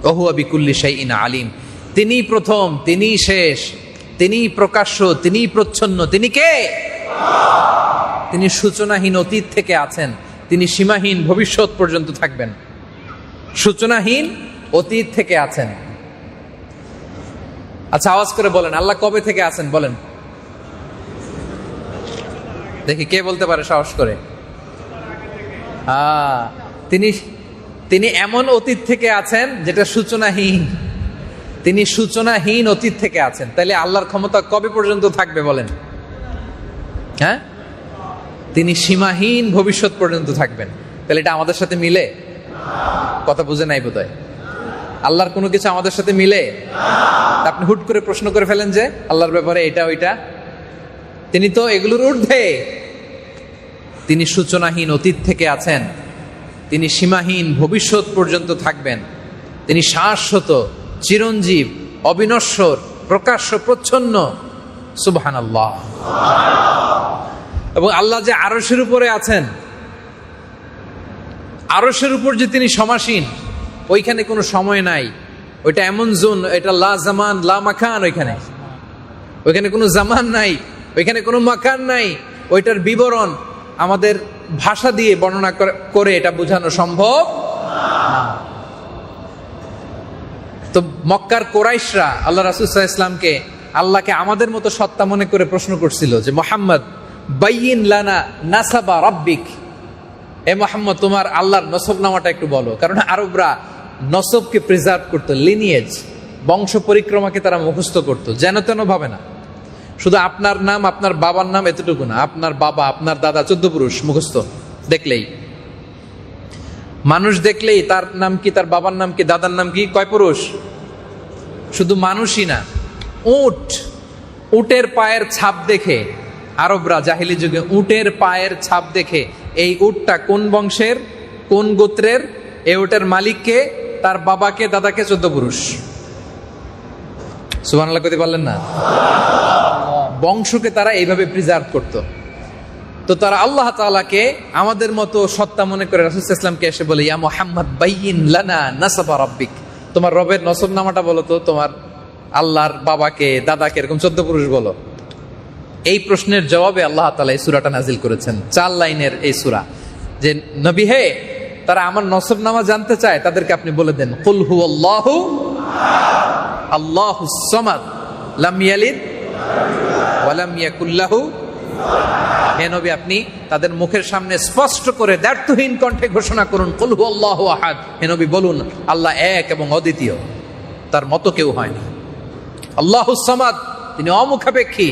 ওয়া হুয়া বিকুল্লি শাইইন আলিম। তিনি প্রথম, তিনি শেষ, তিনি প্রকাশ্য, তিনি প্রচ্ছন্ন। তিনি কে? তিনি সূচনাহীন অতীত থেকে আছেন, তিনি সীমাহীন ভবিষ্যৎ পর্যন্ত থাকবেন। সূচনাহীন অতীত থেকে আছেন। আচ্ছা, আওয়াজ করে বলেন, আল্লাহ কবে থেকে আছেন? বলেন দেখি কে বলতে পারে সাহস করে। তিনি এমন অতীত থেকে আছেন যেটা সূচনাহীন। তিনি সূচনাহীন অতীত থেকে আছেন। তাহলে আল্লাহর ক্ষমতা কবে পর্যন্ত থাকবে বলেন? হ্যাঁ, তিনি সীমাহীন ভবিষ্যৎ পর্যন্ত থাকবেন। তাহলে এটা আমাদের সাথে মিলে? কথা বুঝে নাই বোধহয়। আল্লাহর কোনো কিছু আমাদের সাথে মিলে? আপনি হুট করে প্রশ্ন করে ফেলেন যে আল্লাহর ব্যাপারে এটা ওইটা। তিনি তো এগুলোর ঊর্ধ্বে। তিনি সূচনাহীন অতীত থেকে আছেন, তিনি সীমাহীন ভবিষ্যৎ পর্যন্ত থাকবেন। তিনি শাশ্বত, চিরঞ্জীব, অবিনশ্বর, প্রকাশ্য, প্রচ্ছন্ন। সুবহানাল্লাহ। এবং আল্লাহ যে আরশের উপরে আছেন, আরশের উপর যে তিনি সমাসীন, ওইখানে কোনো সময় নাই। ওইটা এমন জোন, এটা লা জামান লা মাকান। ওইখানে কোনো জামান নাই, ওইখানে কোনো মাকান নাই। ওইটার বিবরণ আমাদের ভাষা দিয়ে বর্ণনা করে এটা বোঝানো সম্ভব না। তো মক্কার কোরাইশরা আল্লাহ রাসূল সাল্লাল্লাহু আলাইহি ওয়াসাল্লামকে, আল্লাহকে আমাদের মতো সত্তা মনে করে প্রশ্ন করছিল যে মুহাম্মদ বাইয়িন লানা নাসাবা রাব্বিক। এ মুহাম্মদ, তোমার আল্লাহর নসবনামাটা একটু বলো। কারণ আরবরা নসবকে প্রিজার্ভ করতো, লিনিয়েজ, বংশ পরিক্রমাকে তারা মুখস্থ করতো, যেন তেন ভাবে না। শুধু আপনার নাম, আপনার বাবার নাম এতটুকু না, আপনার বাবা, আপনার দাদা, 14 পুরুষ মুখস্থ। দেখলেই মানুষ, দেখলেই তার নাম কি, তার বাবার নাম কি, দাদার নাম কি, কয় পুরুষ। শুধু মানুষই না, উটের পায়ের ছাপ দেখে আরবরা জাহিলি যুগে উটের পায়ের ছাপ দেখে এই উটটা কোন বংশের, কোন গোত্রের, এই উটের মালিককে, তার বাবাকে, দাদাকে, 14 পুরুষ। সুবহানাল্লাহ কইতে পারলেন না? বংশকে তারা এইভাবে প্রিজার্ভ করত। তো তারা আল্লাহ তাআলাকে আমাদের মতো সত্তা মনে করে রাসূল সাল্লাল্লাহু আলাইহি ওয়াসাল্লামকে এসে বলে, ইয়া মুহাম্মদ বাইয়িন লানা নাসাবা রাব্বিক। তোমার রবের নসব নামাটা বলো তো, তোমার আল্লাহর বাবাকে, দাদাকে, এরকম 14 পুরুষ বলো। এই প্রশ্নের জবাবে আল্লাহ তাআলা এই সূরাটা নাজিল করেছেন। 4 লাইনের এই সূরা। যে নবী হে, তারা আমার নসব নামা জানতে চায়, তাদেরকে আপনি বলে দেন, কুল হুয়াল্লাহু আল্লাহুস সামাদ লাম ইয়ালিদ ওয়া লাম ইয়াকুল লাহু। হে নবী, আপনি তাদের মুখের সামনে স্পষ্ট করে দ্ব্যর্থহীন কণ্ঠে ঘোষণা করুন, কুল হুয়াল্লাহু আহাদ। হে নবী বলুন, আল্লাহ এক এবং অদ্বিতীয়, তার মতো কেউ হয় না। আল্লাহুস সামাদ, তিনি অমুখাপেক্ষী।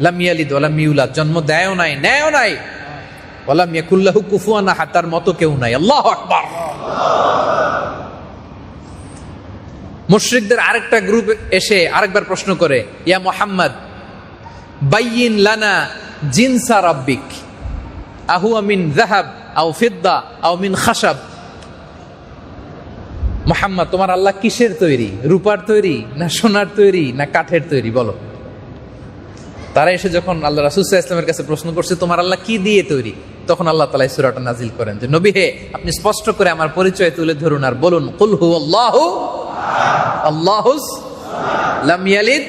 লাম ইয়ালিদ ওয়া লাম ইউলাদ, জন্ম দেয়ও নাই, নেয়ও নাই। ওয়া লাম ইয়াকুল লাহু কুফুয়ান আহাদ, তার মতো কেউ নাই। আল্লাহু আকবার। মুশরিকদের আরেকটা গ্রুপ এসে আরেকবার প্রশ্ন করে, ইয়া মুহাম্মদ বাইয়িন লানা জিনসা রাব্বিক আহুয়া মিন যাহাব আও ফিদ্দা আও মিন খাশাব। মুহাম্মদ, তোমার আল্লাহ কিসের তৈরি? রূপার তৈরি, না সোনার তৈরি, না কাঠের তৈরি? বলো। তারা এসে যখন আল্লাহ রাসূল সাল্লাল্লাহু আলাইহি ওয়াসাল্লামের কাছে প্রশ্ন করছে, তোমার আল্লাহ কি দিয়ে তৈরি, তখন আল্লাহ তাআলা এই সূরাটা নাজিল করেন যে, নবী হে, আপনি স্পষ্ট করে আমার পরিচয় তুলে ধরুন আর বলুন, কুল হুয়াল্লাহু আল্লাহুস লাম ইয়ালিদ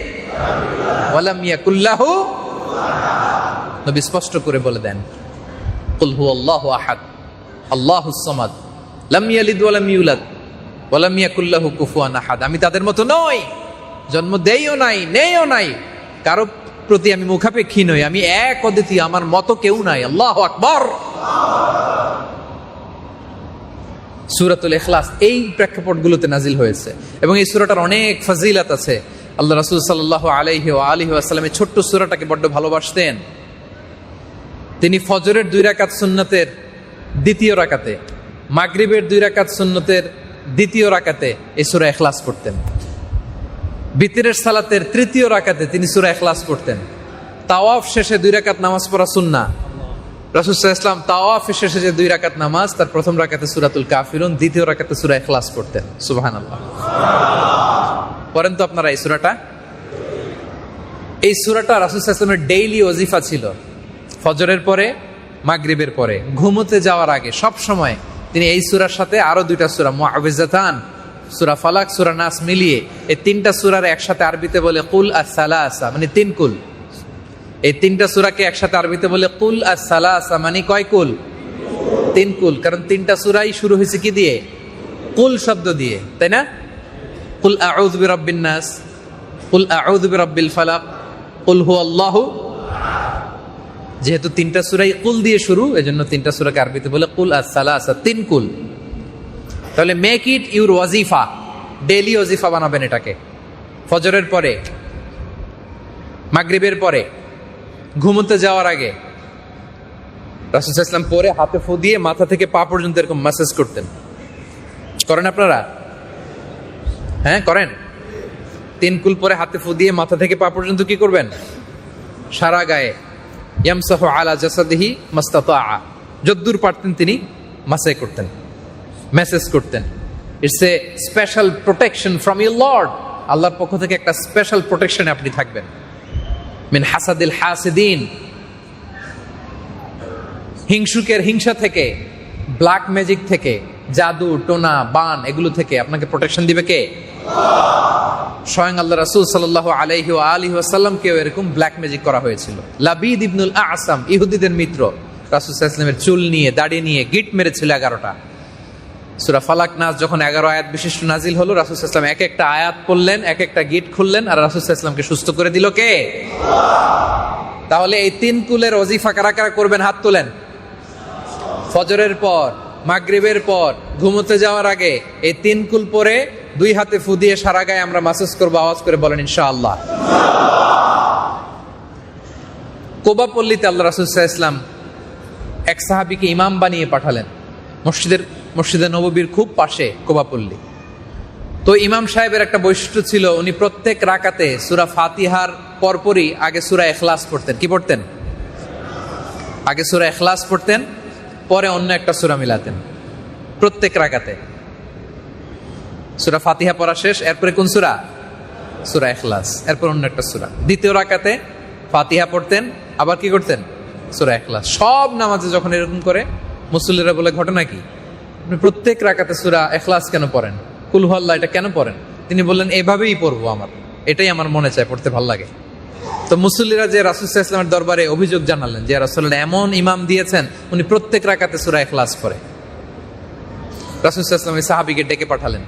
ওয়া লাম ইয়াকুল লাহু, নবী স্পষ্ট করে বলে দেন কুল হুয়াল্লাহু আহাদ আল্লাহুস সামাদ লাম ইয়ালিদ ওয়া লাম ইউলাদ ওয়া লাম ইয়াকুল লাহু কুফুয়ান আহাদ। আমি তাদের মতো নই, জন্ম দেইও নাই, নেইও নাই, কারো প্রতি আমি মুখাপেক্ষী নই, আমি এক অদ্বিতীয়, আমার মতো কেউ নাই। আল্লাহু আকবার। সূরাতুল ইখলাস এই প্রেক্ষাপটগুলোতে নাজিল হয়েছে এবং এই সূরাটার অনেক ফজিলত আছে। আল্লাহ রাসূল সাল্লাল্লাহু আলাইহি ওয়া আলিহি ওয়াসাল্লাম এই ছোট্ট সূরাটাকে বড্ড ভালোবাসতেন। তিনি ফজরের 2 রাকাত সুন্নতের দ্বিতীয় রাকাতে, মাগরিবের 2 রাকাত সুন্নতের দ্বিতীয় রাকাতে এই সূরা ইখলাস পড়তেন। বিতরের সালাতের তৃতীয় রাকাতে তিনি সূরা ইখলাস পড়তেন। তাওয়াফ শেষে 2 রাকাত নামাজ পড়া সুন্নাহ। রাসূল সাল্লাল্লাহু আলাইহি ওয়াসাল্লাম তাওয়াফের শেষে যে 2 রাকাত নামাজ, তার প্রথম রাকাতে সূরাতুল কাফিরুন, দ্বিতীয় রাকাতে সূরা ইখলাস পড়তেন। সুবহানাল্লাহ। পড়েন তো আপনারা এই সূরাটা। এই সূরাটা রাসূল সাল্লাল্লাহু আলাইহি ওয়াসাল্লামের ডেইলি ওজিফা ছিল। ফজরের পরে, মাগরিবের পরে, ঘুমোতে যাওয়ার আগে সব সময় তিনি এই সূরার সাথে আরো 2টা সূরা মুআউযিজাতান, সূরা ফালাক, সূরা নাস মিলিয়ে এই 3টা সূরার একসাথে আরবিতে বলে কুল আস-সালাসা, মানে 3 কুল। এই 3টা সূরাকে একসাথে আরবিতে বলে কুল আস-সালাসা, মানে কয় কুল? 3 কুল। কারণ 3টা সূরাই শুরু হয়েছে কি দিয়ে? কুল শব্দ দিয়ে, তাই না? কুল আউযু বিরাব্বিন নাস, কুল আউযু বিরাব্বিল ফালাক, কুল হুয়াল্লাহু। যেহেতু 3টা সূরাই কুল দিয়ে শুরু, এজন্য 3টা সূরাকে আরবিতে বলে কুল আস-সালাসা, 3 কুল। তাহলে মেক ইট ইউর ওয়াজিফা, ডেইলি ওয়াজিফা বানাবেন এটাকে। ফজরের পরে, মাগরিবের পরে, ঘুমোতে যাওয়ার আগে রাসূল সাল্লাল্লাহু আলাইহি ওয়াসাল্লাম পরে হাতে ফু দিয়ে মাথা থেকে পা পর্যন্ত এরকম ম্যাসেজ করতেন। করেন আপনারা? হ্যাঁ করেন। 3 কুল পরে হাতে ফু দিয়ে মাথা থেকে পা পর্যন্ত কি করবেন? সারা গায়ে ইয়ামসাহু আলা জাসাদিহি মাস্তাতাআ, যদ্দুর পারতেন তিনি মাসাজ করতেন, মেসেজ করতেন। It's a special protection from your Lord. আল্লাহর পক্ষ থেকে একটা স্পেশাল প্রোটেকশনে আপনি থাকবেন। মিন হাসাদিল হাসিদিন, হিংসুকের হিংসা থেকে, ব্ল্যাক ম্যাজিক থেকে, জাদু টোনা বান এগুলো থেকে আপনাকে প্রোটেকশন দিবে কে? স্বয়ং আল্লাহ রাসূল সাল্লাল্লাহু আলাইহি ওয়া আলিহি ওয়াসাল্লামকেও এরকম ব্ল্যাক ম্যাজিক করা হয়েছিল। লাবিদ ইবনুল আসাম, ইহুদিদের মিত্র, রাসূল সাল্লাল্লাহু আলাইহি ওয়াসাল্লামের চুল নিয়ে, দাড়ি নিয়ে গিট মেরেছিল 11টা। সূরা ফালাক নাস যখন 11 আয়াত বিশিষ্ট নাজিল হলো, রাসূল সাল্লাল্লাহু আলাইহি ওয়াসাল্লাম এক একটা আয়াত পড়লেন, এক একটা গিট খুললেন, আর রাসূল সাল্লাল্লাহু আলাইহি ওয়াসাল্লামকে সুস্থ করে দিল কে? তাহলে এই 3 কুলের ওজিফা কারা কারা করবেন? হাত তোলেন। ফজরের পর, মাগরিবের পর, ঘুমোতে যাওয়ার আগে এই 3 কুল পরে 2 হাতে ফু দিয়ে সারা গায়ে আমরা মাসাজ করবো। আওয়াজ করে বলেন ইনশাআল্লাহ। কোবা পল্লীতে আল্লাহ রাসূল সাল্লাল্লাহু আলাইহি ওয়াসাল্লাম এক সাহাবীকে ইমাম বানিয়ে পাঠালেন। মসজিদে নববীর খুব পাশে কোবা পল্লী। তো ইমাম সাহেবের একটা বৈশিষ্ট্য ছিল, উনি প্রত্যেক রাকাতে সূরা ফাতিহার পরপরই আগে সূরা ইখলাস পড়তেন। কি পড়তেন? আগে সূরা ইখলাস পড়তেন, পরে অন্য একটা সূরা মিলাতেন প্রত্যেক রাকাতে। সূরা ফাতিহা পড়া শেষ, এরপরে কোন সূরা? সূরা ইখলাস, এরপর অন্য একটা সূরা। দ্বিতীয় রাকাতে ফাতিহা পড়তেন, আবার কি করতেন? সূরা ইখলাস। সব নামাজে যখন এরকম করে, মুসল্লিরা বলে ঘটনা কি? আপনি প্রত্যেক রাকাতে সূরা ইখলাস কেন পড়েন? কুল হুয়াল্লাহ এটা কেন পড়েন? তিনি বললেন এভাবেই পড়বো, আমার এটাই আমার মনে চায়, পড়তে ভালো লাগে। তো মুসল্লিরা যে রাসূল সাল্লাল্লাহু আলাইহি ওয়াসাল্লামের দরবারে অভিযোগ জানালেন যে রাসূলুল্লাহ এমন ইমাম দিয়েছেন, উনি প্রত্যেক রাকাতে সূরা ইখলাস পড়ে। রাসূল সাল্লাল্লাহু আলাইহি ওয়াসাল্লাম সাহাবীকে ডেকে পাঠালেন,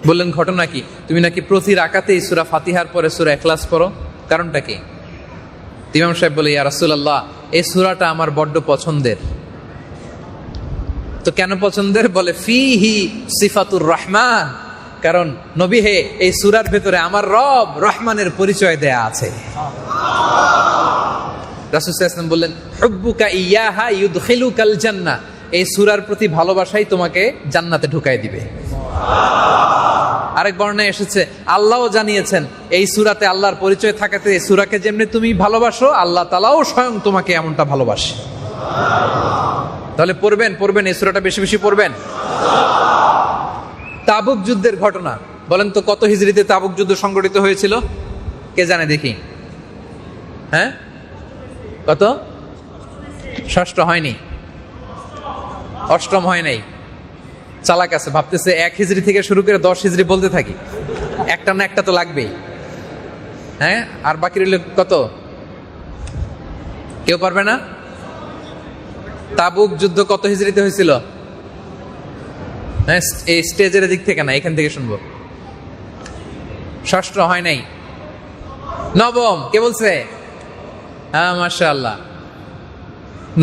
বললেন ঘটনা কি? তুমি নাকি প্রতি রাকাতেই সূরা ফাতিহার পরে সূরা ইখলাস পড়ো, কারণটা কি? ইমাম সাহেব বলে, ইয়া রাসূলুল্লাহ, এই সূরাটা আমার বড্ড পছন্দের। তো কেন পছন্দের? বলে ফিহি সিফাতুর রহমান, কারণ নবী হে এই সূরার ভেতরে আমার রব রহমানের পরিচয় দেয়া আছে। রাসূল সাল্লাল্লাহু আলাইহি ওয়াসাল্লাম বললেন, হুব্বুকা ইয়াহা ইউদখিলুকাল জান্নাহ, এই সূরার প্রতি ভালোবাসাই তোমাকে জান্নাতে ঢুকায় দিবে। আরেক বর্ণনায় এসেছে, আল্লাহও জানিয়েছেন এই সূরাতে আল্লাহর পরিচয় থাকাতে এই সূরাকে যেমনি তুমি ভালোবাসো, আল্লাহ তাআলাও স্বয়ং তোমাকে এমনটা ভালোবাসে। তাহলে পড়বেন এই সূরাটা বেশি বেশি পড়বেন। তাবুক যুদ্ধের ঘটনা বলেন তো, কত হিজরিতে তাবুক যুদ্ধ সংগঠিত হয়েছিল? কে জানে দেখি? হ্যাঁ, কত? ষষ্ঠ হয়নি, অষ্টম হয় নাই, চালাক আছে, ভাবতেছে 1 হিজরি থেকে শুরু করে 10 হিজরি বলতে থাকি, একটা না একটা তো লাগবেই। হ্যাঁ, আর বাকি রইল কত? কেউ পারবে না? তাবুক যুদ্ধ কত হিজরিতে হয়েছিল? হ্যাঁ, এই স্টেজের দিক থেকে না, এখান থেকে শুনবো। ষষ্ঠ হয় নাই, নবম। কে বলছে? হ্যাঁ, মাশাআল্লাহ,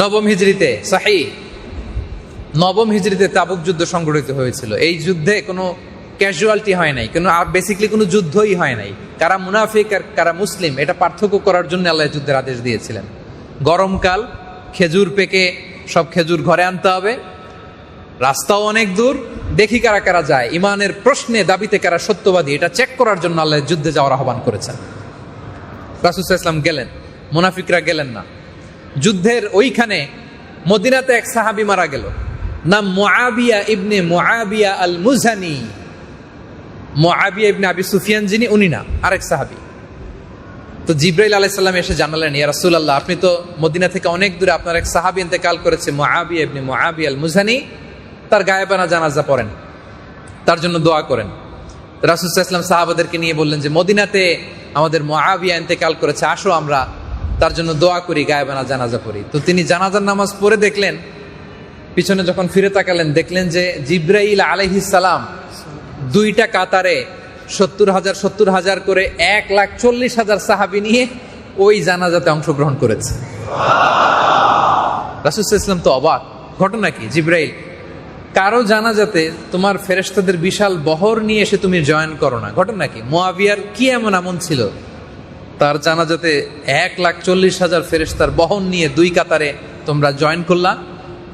নবম হিজরিতে। সহিহ, নবম হিজরিতে তাবুক যুদ্ধ সংগঠিত হয়েছিল। এই যুদ্ধে কোনো ক্যাজুয়ালিটি হয় নাই, কোনো বেসিক্যালি কোনো যুদ্ধই হয় নাই। কারা মুনাফিক আর কারা মুসলিম এটা পার্থক্য করার জন্য আল্লাহ যুদ্ধের আদেশ দিয়েছিলেন। গরমকাল, খেজুর পেকে সব খেজুর ঘরে আনতে হবে, রাস্তাও অনেক দূর, দেখি কারা কারা যায়, ইমানের প্রশ্নে দাবিতে কারা সত্যবাদী এটা চেক করার জন্য আল্লাহ যুদ্ধে যাওয়ার আহ্বান করেছেন। রাসূল সাল্লাল্লাহু আলাইহি ওয়াসাল্লাম গেলেন, মুনাফিকরা গেলেন না। যুদ্ধের ওইখানে মদিনাতে এক সাহাবী মারা গেল, নাম মুআবিয়া ইবনে মুআবিয়া আল মুজানি। মুআবিয়া ইবনে আবি সুফিয়ান যিনি, উনি না, আরেক সাহাবী। তো জিবরাইল আলাইহিস সালাম এসে জানালেন, ইয়া রাসূলুল্লাহ, আপনি তো মদিনা থেকে অনেক দূরে, আপনার এক সাহাবী ইন্তেকাল করেছে, মুআবিয়া ইবনে মুআবিয়া আল মুজানি, তার গায়েবানা জানাজা পড়েন, তার জন্য দোয়া করেন। রাসূল সাল্লাল্লাহু আলাইহি ওয়াসাল্লাম সাহাবাদেরকে নিয়ে বললেন যে মদিনাতে আমাদের মুআবিয়া ইন্তেকাল করেছে, আসো আমরা তার জন্য দোয়া করি, গায়েবানা জানাজা পড়ি। তো তিনি জানাজার নামাজ পড়ে দেখলেন, পিছনে যখন ফিরে তাকালেন দেখলেন যে জিবরাইল আলাইহিস সালাম 2টা কাতারে 70,000 করে 1,40,000 সাহাবী নিয়ে ওই জানাজাতে অংশগ্রহণ করেছে। রাসূল সাল্লাল্লাহু আলাইহি ওয়াসাল্লাম তো অবাক, ঘটনা কি? জিবরাইল, কারো জানাজাতে তোমার ফেরেশতাদের বিশাল বহর নিয়ে এসে তুমি জয়েন করো না, ঘটনা কি? মুআবিয়ার কি এমন আমল ছিল তার জানাজাতে 1,40,000 ফেরেশতার বহন নিয়ে 2 কাতারে তোমরা জয়েন করলা?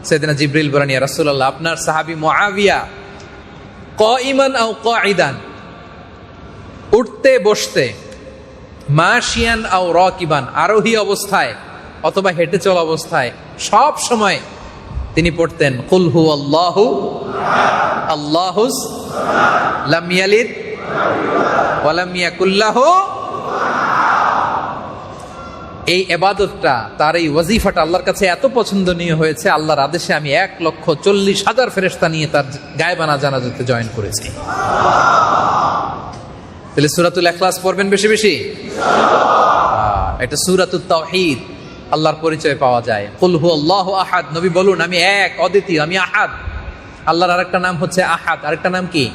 সাইয়েদনা জিবরাইল বলেন, ইয়া রাসূলুল্লাহ, আপনার সাহাবী মুআবিয়া কাইমান আও কাঈদান, উঠতে বসতে, মাশিয়ান আও রাকিবান, আরোহী অবস্থায় অথবা হেঁটে চলা অবস্থায় সব সময় তিনি পড়তেন কুল হুয়াল্লাহু আল্লাহুস লাম ইয়ালিদ ওয়া লাম ইয়াকুল লাহু। এই ইবাদতটা, তার এই ওয়াজিফাটা আল্লাহর কাছে এত পছন্দনীয় হয়েছে, আল্লাহর আদেশে আমি 1,40,000 ফেরেশতা নিয়ে তার গায়েবানা জানাজাতে জয়েন করেছি। তাহলে সূরাতুল ইখলাস পড়বেন বেশি বেশি। এটা সূরাতুত তাওহীদ, আল্লাহর পরিচয় পাওয়া যায়। কুল হুয়াল্লাহু আহাদ, নবী বলুন আমি এক, অদ্বিতীয়, আমি আহাদ। আল্লাহর আরেকটা নাম হচ্ছে আহাদ, আরেকটা নাম কি?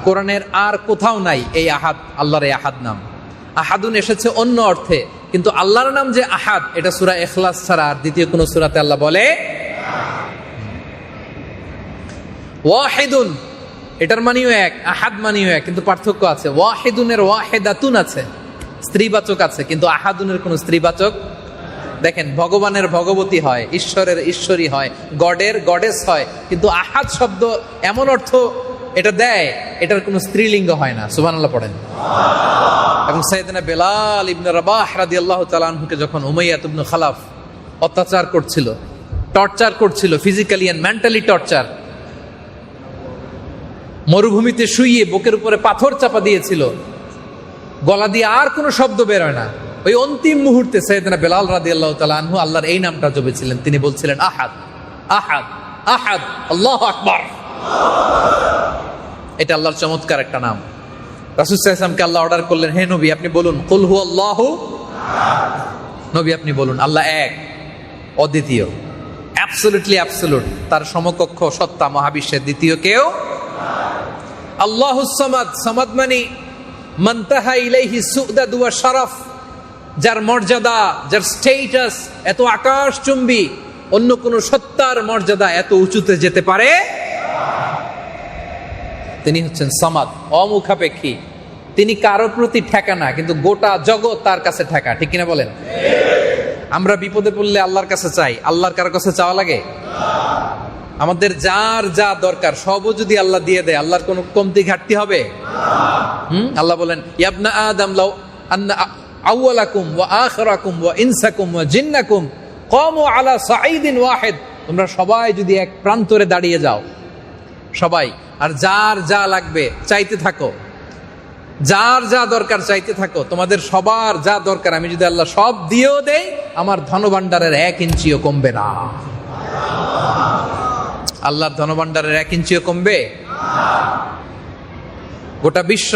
কোরআনের আর কোথাও নাই এই আহাদ, আল্লাহর এই আহাদ নাম। আহাদুন এসেছে অন্য অর্থে, কিন্তু আল্লাহর নাম যে আহাদ, এটা সূরা ইখলাস ছাড়া আর দ্বিতীয় কোন সূরাতে আল্লাহ বলে। ওয়াহিদুন, এটার মানেও এক, আহাদ মানেও এক, কিন্তু পার্থক্য আছে। ওয়াহিদুনের ওয়াহিদাতুন আছে, স্ত্রীবাচক আছে, কিন্তু আহাদুনের কোন স্ত্রীবাচক। দেখেন, ভগবানের ভগবতী হয়, ঈশ্বরের ঈশ্বরী হয়, গডের গডেস হয়, কিন্তু আহাদ শব্দ এমন অর্থ এটা দেয়, এটার কোনো স্ত্রীলিঙ্গ হয় না। সুবহানাল্লাহ পড়েন। এবং সাইয়েদনা বেলাল ইবনে রাবাহ রাদিয়াল্লাহু তাআলা আনহুকে যখন উমাইয়া ইবনে খালাফ অত্যাচার করছিল, টর্চার করছিল, ফিজিক্যালি এন্ড মেন্টালি টর্চার, মরুভূমিতে শুইয়ে বুকের উপরে পাথর চাপা দিয়েছিল, গলা দিয়ে আর কোনো শব্দ বের হয় না, ওই অন্তিম মুহূর্তে সাইয়েদনা বেলাল রাদিয়াল্লাহু তাআলা আনহু আল্লাহর এই নামটা জপেছিলেন। তিনি বলছিলেন আহাদ আহাদ আহাদ, আল্লাহু আকবার। এটা আল্লাহর চমৎকার একটা নাম। রাসূল সাল্লাল্লাহু আলাইহি ওয়াসাল্লামকে আল্লাহ অর্ডার করলেন, হে নবী আপনি বলুন কুল হুয়াল্লাহু আহাদ। নবী আপনি বলুন আল্লাহ এক, অদ্বিতীয়, অ্যাবসলিউটলি অ্যাবসলিউট, তার সমকক্ষ সত্তা মহাবিশ্বের দ্বিতীয় কেউ। আল্লাহুস সামাদ, সামাদ মানে মানতাহা ইলাইহি সুদাদ ওয়া শারাফ, যার মর্যাদা, যার স্ট্যাটাস এত আকাশচুম্বী, অন্য কোন সত্তার মর্যাদা এত উঁচুতে যেতে পারে। তিনি হচ্ছেন সামাদ, অমুখাপেক্ষী, তিনি কারো প্রতি ঠেকা না, কিন্তু গোটা জগৎ তার কাছে ঠেকা। ঠিক কিনা বলেন? আমরা বিপদে পড়লে আল্লাহর কাছে চাই, আল্লাহর কারো কাছে চাওয়া লাগে? আমাদের যার যা দরকার সবও যদি আল্লাহ দিয়ে দেয়, আল্লাহর কোনো কমতি ঘাটতি হবে? আল্লাহ বলেন ইয়াবনা আদম লাউ আন্না আউওয়ালাকুম ওয়া আখিরাকুম ওয়া ইনসাকুম ওয়া জিন্নাকুম কামু আলা সাঈদিন ওয়াহিদ, তোমরা সবাই যদি এক প্রান্তরে দাঁড়িয়ে যাও, সবাই, আর যার যা লাগবে চাইতে থাকো, যার যা দরকার চাইতে থাকো, তোমাদের সবার যা দরকার আমি যদি আল্লাহ সব দিয়েও দেই, আমার ধনভাণ্ডারের 1 ইঞ্চিও কমবে না। আল্লাহর ধনভাণ্ডারের 1 ইঞ্চিও কমবে? গোটা বিশ্ব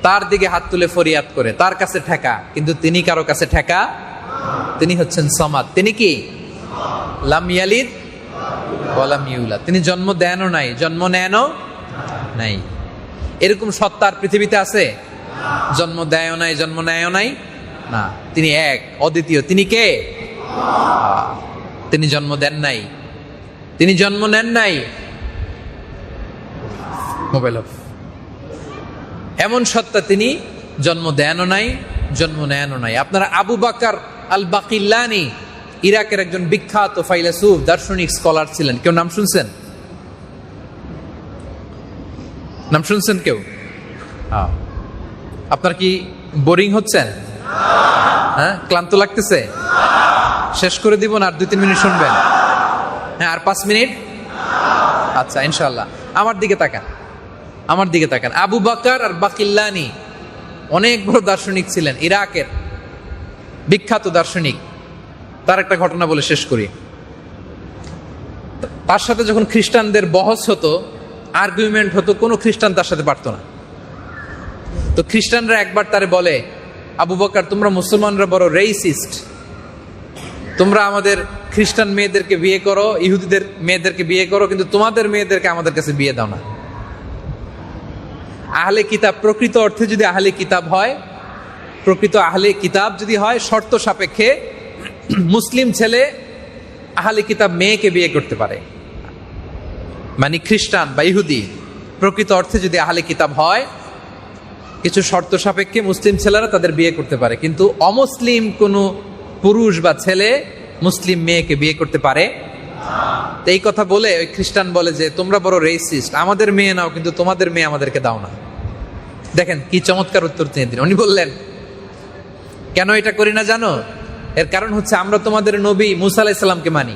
তার দিকে হাত তুলে ফরিয়াদ করে, তার কাছে ঠেকা, কিন্তু তিনি কারো কাছে ঠেকা। তিনি হচ্ছেন সমাদ। তিনি কি? লাম ইয়ালিদ ওয়া লাম ইউলাদ। তিনি জন্ম দেনও নাই, জন্ম নেনও নাই। এরকম সত্তার পৃথিবীতে আছে? জন্ম দেয়ও নাই, জন্ম নেয়ও নাই, না। তিনি এক, অদ্বিতীয়। তিনি কে? তিনি জন্ম দেন নাই, তিনি জন্ম নেন নাই। Mobile off. এমন সত্তা, তিনি জন্ম দেনও নাই, জন্ম নেনও নাই। আপনারা আবু বকর আল বাকিল্লানি ইরাকের একজন বিখ্যাত ফাইলাসুফ, দার্শনিক, স্কলার ছিলেন। কেউ নাম শুনছেন? নাম শুনছেন কেউ? আপনার কি বোরিং হচ্ছেন? হ্যাঁ, ক্লান্ত লাগতেছে? শেষ করে দিব না? আর 2-3 মিনিট শুনবেন? হ্যাঁ, আর 5 মিনিট? আচ্ছা, ইনশাআল্লাহ। আমার দিকে তাকান, আমার দিকে তাকান। আবু বকর আর বাকিল্লানি অনেক বড় দার্শনিক ছিলেন, ইরাকের বিখ্যাত দার্শনিক। তার একটা ঘটনা বলে শেষ করি। তার সাথে যখন খ্রিস্টানদের বহস হতো, আর্গুমেন্ট হতো, কোনো খ্রিস্টান তার সাথে পারতো না। তো খ্রিস্টানরা একবার তারে বলে, আবু বকর, তোমরা মুসলমানরা বড় রেসিস্ট, তোমরা আমাদের খ্রিস্টান মেয়েদেরকে বিয়ে করো, ইহুদিদের মেয়েদেরকে বিয়ে করো, কিন্তু তোমাদের মেয়েদেরকে আমাদের কাছে বিয়ে দাও না। আহলে কিতাব, প্রকৃত অর্থে যদি আহলে কিতাব হয়, প্রকৃত আহলে কিতাব যদি হয়, শর্ত সাপেক্ষে মুসলিম ছেলে আহলে কিতাব মেয়েকে বিয়ে করতে পারে। মানে খ্রিস্টান বা ইহুদি প্রকৃত অর্থে যদি আহলে কিতাব হয়, কিছু শর্ত সাপেক্ষে মুসলিম ছেলেরা তাদের বিয়ে করতে পারে, কিন্তু অমুসলিম কোনো পুরুষ বা ছেলে মুসলিম মেয়েকে বিয়ে করতে পারে। তো এই কথা বলে ওই খ্রিস্টান বলে যে, তোমরা বড় রেসিস্ট, আমাদের মেয়ে নাও, কিন্তু তোমাদের মেয়ে আমাদেরকে দাও না। দেখেন কি চমৎকার উত্তর তিনি দিলেন। উনি বললেন, কেন এটা করি না জানো? এর কারণ হচ্ছে, আমরা তোমাদের নবী মুসা আলাইহিস সালামকে মানি,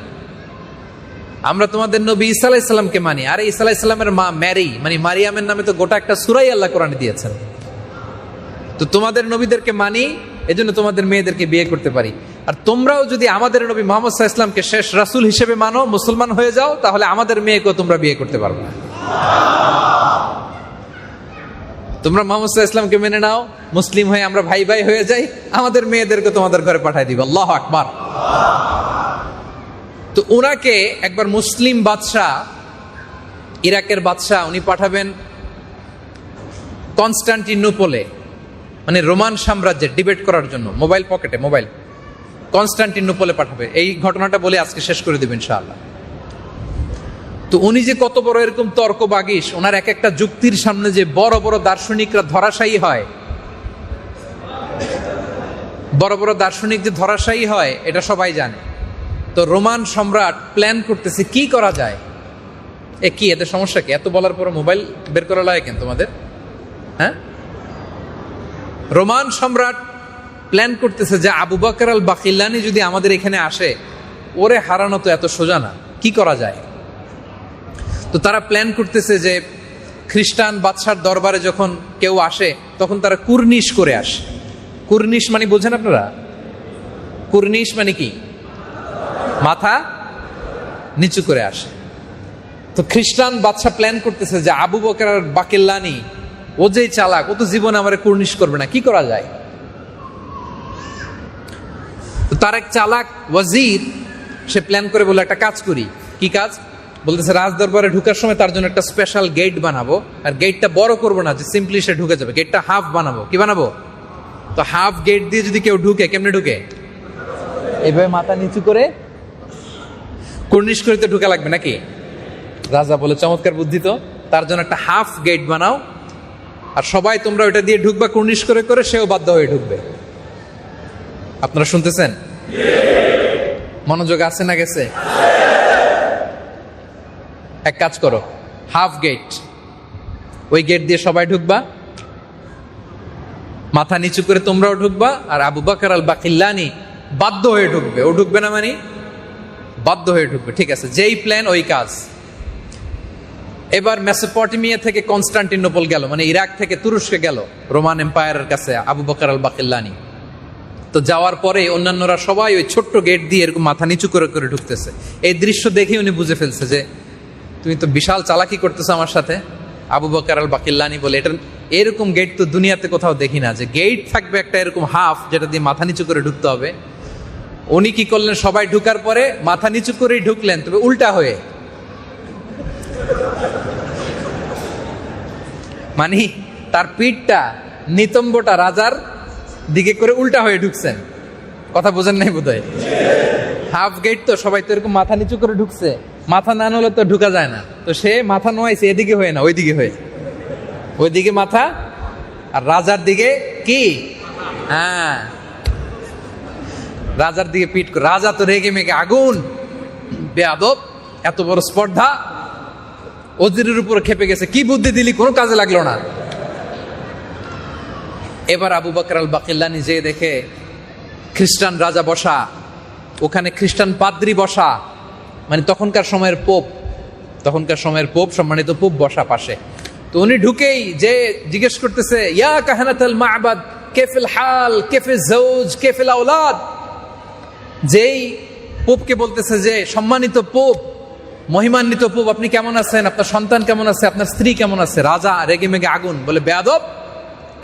আমরা তোমাদের নবী ঈসা আলাইহিস সালামকে মানি। আর ঈসা আলাইহিস সালামের মা ম্যারি, মানে মারিয়ামের নামে তো গোটা একটা সূরাই আল্লাহ কোরআনে দিয়েছেন। তো তোমাদের নবীদেরকে মানি, এজন্য তোমাদের মেয়েদেরকে বিয়ে করতে পারি। আর তোমরাও যদি আমাদের নবী মুহাম্মদ সাল্লাল্লাহু আলাইহি ওয়াসাল্লামকে শেষ রাসূল হিসেবে মানো, মুসলমান হয়ে যাও, তাহলে আমাদের মেয়েকেও তোমরা বিয়ে করতে পারবে না। তোমরা মুহাম্মদ সাল্লাল্লাহু আলাইহি ওয়াসাল্লামকে মেনে নাও, মুসলিম হয়ে আমরা ভাই ভাই হয়ে যাই, আমাদের মেয়েদেরকে তোমাদের ঘরে পাঠিয়ে দিব। আল্লাহু আকবার। তো ওনাকে একবার মুসলিম বাদশাহ, ইরাকের বাদশাহ, উনি পাঠাবেন কনস্টান্টিনোপলে, মানে রোমান সাম্রাজ্যের ডিবেট করার জন্য। মোবাইল পকেটে, মোবাইল। কনস্টান্টিনোপলে পাঠাবে। এই ঘটনাটা বলে আজকে শেষ করে দেবেন ইনশাআল্লাহ। তো উনি যে কত বড় এরকম তর্ক বাগিশ, ওনার এক একটা যুক্তির সামনে যে বড় বড় দার্শনিকরা ধরাশায়ী হয়, বড় বড় দার্শনিক যে ধরাশায়ী হয়, এটা সবাই জানে। তো রোমান সম্রাট প্ল্যান করতেছে কি করা যায়। এ কি, এদের সমস্যা কি? এত বলার পর মোবাইল বের করা লাগে কেন তোমাদের? হ্যাঁ, রোমান সম্রাট প্ল্যান করতেছে যে আবু বকর আল বাকিল্লানি যদি আমাদের এখানে আসে, ওরে হারানো তো এত সোজা না, কি করা যায়? তো তারা প্ল্যান করতেছে যে খ্রিস্টান বাদশার দরবারে যখন কেউ আসে, তখন তারা কুর্নিশ করে আসে। কুর্নিশ মানে বোঝেন আপনারা? কুর্নিশ মানে কি? মাথা নিচু করে আসে। তো খ্রিস্টান বাদশা প্ল্যান করতেছে যে আবু বকর আর বাকিল্লানি, ও যেই চালাক, ও তো জীবনে আমার কুর্নিশ করবে না, কি করা যায়? তো তার এক চালাক ওয়াজির, সে প্ল্যান করে বলে, একটা কাজ করি। কি কাজ? বলতেছে, রাজ দরবারে ঢুকার সময় তার জন্য একটা স্পেশাল গেট বানাবো, আর গেটটা বড় করবো না যে সিম্পলি সে ঢুকে যাবে, গেটটা হাফ বানাবো। কি বানাবো? তো হাফ গেট দিয়ে যদি কেউ ঢুকে, কেমনে ঢুকে? এভাবে মাথা নিচু করে কুর্নিশ করে তো ঢুকা লাগবে নাকি? রাজা বলে, চমৎকার বুদ্ধি তো, তার জন্য একটা হাফ গেট বানাও, আর সবাই তোমরা ওইটা দিয়ে ঢুকবা কুর্নিশ করে করে, সেও বাধ্য হয়ে ঢুকবে। আপনারা শুনতেছেন? মনোযোগ আছে না গেছে? এক কাজ করো, হাফ গেট, ওই গেট দিয়ে সবাই ঢুকবা, মাথা নিচু করে তোমরাও ঢুকবা, আর আবু বকর আল বাকিল্লানি বাধ্য হয়ে ঢুকবে। ও ঢুকবে না মানে বাধ্য হয়ে ঢুকবে। ঠিক আছে, যেই প্ল্যান ওই কাজ। এবার মেসোপটেমিয়া থেকে কনস্টান্টিনোপল গেল, মানে ইরাক থেকে তুরস্কে গেল, রোমান এম্পায়ারের কাছে আবু বকর আল বাকিল্লানি। তো যাওয়ার পরে অন্যান্যরা সবাই ওই ছোট্ট গেট দিয়ে এরকম মাথা নিচু করে করে ঢুকতেছে। এই দৃশ্য দেখে উনি বুঝে ফেলছে যে তুমি তো বিশাল চালাকি করতেছো আমার সাথে। আবু বকর আল বাকিল্লানি বলে, এটা এরকম গেট তো দুনিয়াতে কোথাও দেখি না, যে গেট থাকবে একটা এরকম হাফ যেটা দিয়ে মাথা নিচু করে ঢুকতে হবে। উনি কি করলেন, সবাই ঢুকার পরে মাথা নিচু করেই ঢুকলেন, তবে উল্টা হয়ে, মানে তার পিঠটা নিতম্বটা রাজার দিকে করে উল্টা হয়ে ঢুকছেন। কথা বোঝেন নাই বোধহয়? হাফ গেট তো, সবাই তো এরকম মাথা নিচু করে ঢুকছে, মাথা না নলে তো ঢুকা যায় না। তো সে মাথা নোয়াইছে এদিকে হয়ে না ওইদিকে হয়ে, ওইদিকে মাথা আর রাজার দিকে কি, হ্যাঁ রাজার দিকে পিঠ করে। রাজা তো রেগে মেগে আগুন, বেয়াদব, এত বড় স্পর্ধা, ওজিরের উপর খেপে গেছে, কি বুদ্ধি দিলি, কোনো কাজে লাগলো না। এবার আবু বকর আল বাকিল্লানি যে দেখে খ্রিস্টান রাজা বসা, ওখানে খ্রিস্টান পাদ্রী বসা, মানে তখনকার সময়ের পোপ, সম্মানিত পোপ বসা পাশে। তো উনি ঢুকেই যে জিজ্ঞেস করতেছে, ইয়া কাহানাতুল মা'বাদ কাইফাল হাল কাইফাল যাওজ কাইফাল আওলাদ। যেই পোপকে বলতেছে যে সম্মানিত পোপ, মহিমান্বিত পোপ, আপনি কেমন আছেন, আপনার সন্তান কেমন আছে, আপনার স্ত্রী কেমন আছে। রাজা রেগে মেগে আগুন, বলে বেয়াদব,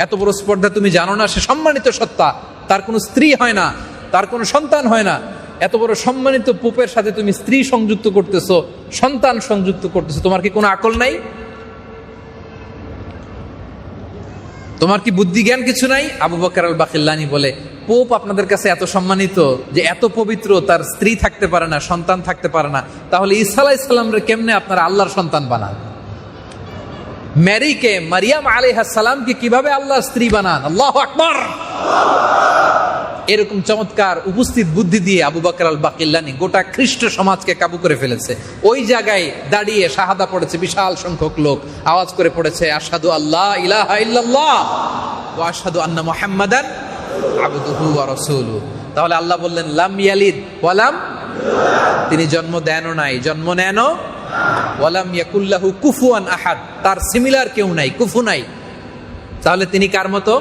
এত বড় স্পর্ধা তুমি জানো না, সে সম্মানিত সত্তা, তার কোনো স্ত্রী হয় না, তার কোনো সন্তান হয় না। এত বড় সম্মানিত পোপের সাথে তুমি স্ত্রী সংযুক্ত করতেছো, সন্তান সংযুক্ত করতেছো, তোমার কি কোনো আকল নাই, তোমার কি বুদ্ধি জ্ঞান কিছু নাই? আবু বকর আল বাকিল্লানি বলে, পোপ আপনাদের কাছে এত সম্মানিত যে এত পবিত্র, তার স্ত্রী থাকতে পারে না, সন্তান থাকতে পারে না, তাহলে ঈসা আলাইহিস সালামরে কেমনে আপনারা আল্লাহর সন্তান বানান? মেরিকে, মারিয়াম আলাইহিস সালামকে কিভাবে আল্লাহর স্ত্রী বানান? আল্লাহু আকবার। এরকম চমৎকার উপস্থিত বুদ্ধি দিয়ে আবু বকর আল বাকিল্লানি গোটা খ্রিস্ট সমাজকে কাবু করে ফেলেছে। ওই জায়গায় দাঁড়িয়ে শাহাদা পড়েছে বিশাল সংখ্যক লোক, আওয়াজ করে পড়েছে, আশহাদু আল্লা ইলাহা ইল্লাল্লাহ ওয়া আশহাদু আন্না মুহাম্মাদান আবদুহু ওয়া রাসূলুহু। তাহলে আল্লাহ বললেন, লাম ইয়ালিদ ওয়া লাম, তিনি জন্ম দেনও নাই, জন্ম নেনও, ওয়া লাম ইয়াকুল্লাহু কুফুয়ান আহাদ, তার সিমিলার কেউ নাই, কুফু নাই। তাহলে তিনি কার মতো?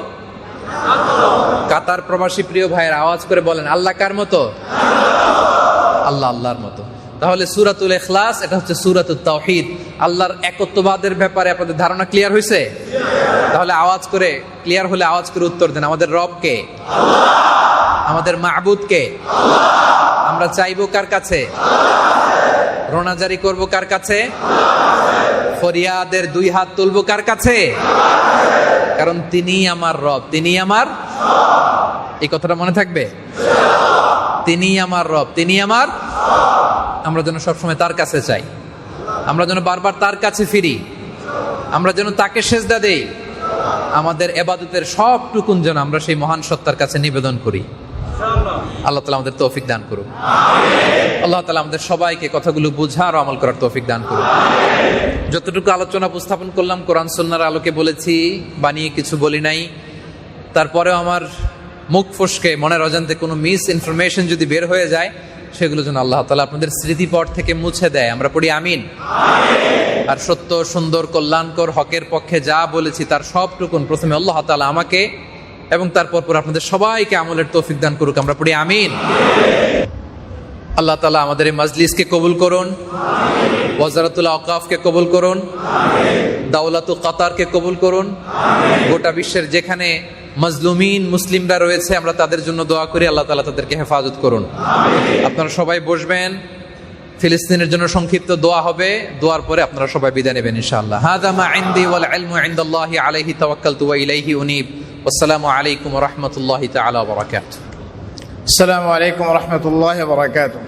কাতার প্রবাসী প্রিয় ভাইয়ের আওয়াজ করে বলেন, আল্লাহ কার মতো? আল্লাহ আল্লাহর মতো। তাহলে সূরাতুল ইখলাস, এটা হচ্ছে সূরাতুত তাওহীদ। আল্লাহর একত্ববাদের ব্যাপারে আপনাদের ধারণা ক্লিয়ার হয়েছে? তাহলে আওয়াজ করে, ক্লিয়ার হলে আওয়াজ করে উত্তর দেন, আমাদের রব কে? আল্লাহ। আমাদের মাবুদ কে? আল্লাহ। আমরা চাইবো কার কাছে? আল্লাহ। রোনাজারি করব কার কাছে? আল্লাহ। ফরিয়াদের দুই হাত তুলবো কার কাছে? আল্লাহ। কারণ তিনি আমার রব, তিনি আমার, এই কথাটা মনে থাকবে, তিনি আমার রব, তিনি আমার। আমরা যেন সবসময় তার কাছে চাই, আমরা যেন বারবার তার কাছে ফিরি, আমরা যেন তাকে সেজদা দেই, আমাদের ইবাদতের সবটুকুন যেন আমরা সেই মহান সত্তার কাছে নিবেদন করি। আল্লাহ তাআলা আমাদের তৌফিক দান করুন। আল্লাহ তাআলা আমাদের সবাইকে কথাগুলো বোঝার ও আমল করার তৌফিক দান করুন। যতটুকু আলোচনা উপস্থাপন করলাম কোরআন সুন্নাহর আলোকে বলেছি, বানিয়ে কিছু বলি নাই। তারপরেও আমার মুখ ফসকে মনের অজান্তে কোনো মিস ইনফরমেশন যদি বের হয়ে যায়, সেগুলো যেন আল্লাহ তাআলা আপনাদের স্মৃতিপট থেকে মুছে দেয়। আমরা পড়ি আমিন। আর সত্য, সুন্দর, কল্যাণকর, হকের পক্ষে যা বলেছি তার সবটুকুন প্রথমে আল্লাহ তাআলা আমাকে এবং তারপর আপনাদের সবাইকে আমলের তৌফিক দান করুক। আমরা পড়ি আমিন। আল্লাহ তাআলা আমাদের এই মাজলিসকে কবুল করুন, ওয়াজারাতুল আওকাফকে কবুল করুন, দাওলাতুল কাতারকে কবুল করুন। গোটা বিশ্বের যেখানে মাজলুমিন মুসলিমরা রয়েছে, আমরা তাদের জন্য দোয়া করি, আল্লাহ তাআলা তাদেরকে হেফাজত করুন। আপনারা সবাই বসবেন, ফিলিস্তিনের জন্য সংক্ষিপ্ত দোয়া হবে, দোয়ার পরে আপনারা সবাই বিদায় নেবেন ইনশাআল্লাহ। হাযা মা ইনদি ওয়াল ইলমু ইনদাল্লাহি আলাইহি তাওয়াক্কালতু ওয়া ইলাইহি উনীব। আসসালামু আলাইকুম ওয়া রাহমাতুল্লাহি তাআলা ওয়া বারাকাতুহু। আসসালামু আলাইকুম ওয়া রাহমাতুল্লাহি ওয়া বারাকাতুহু।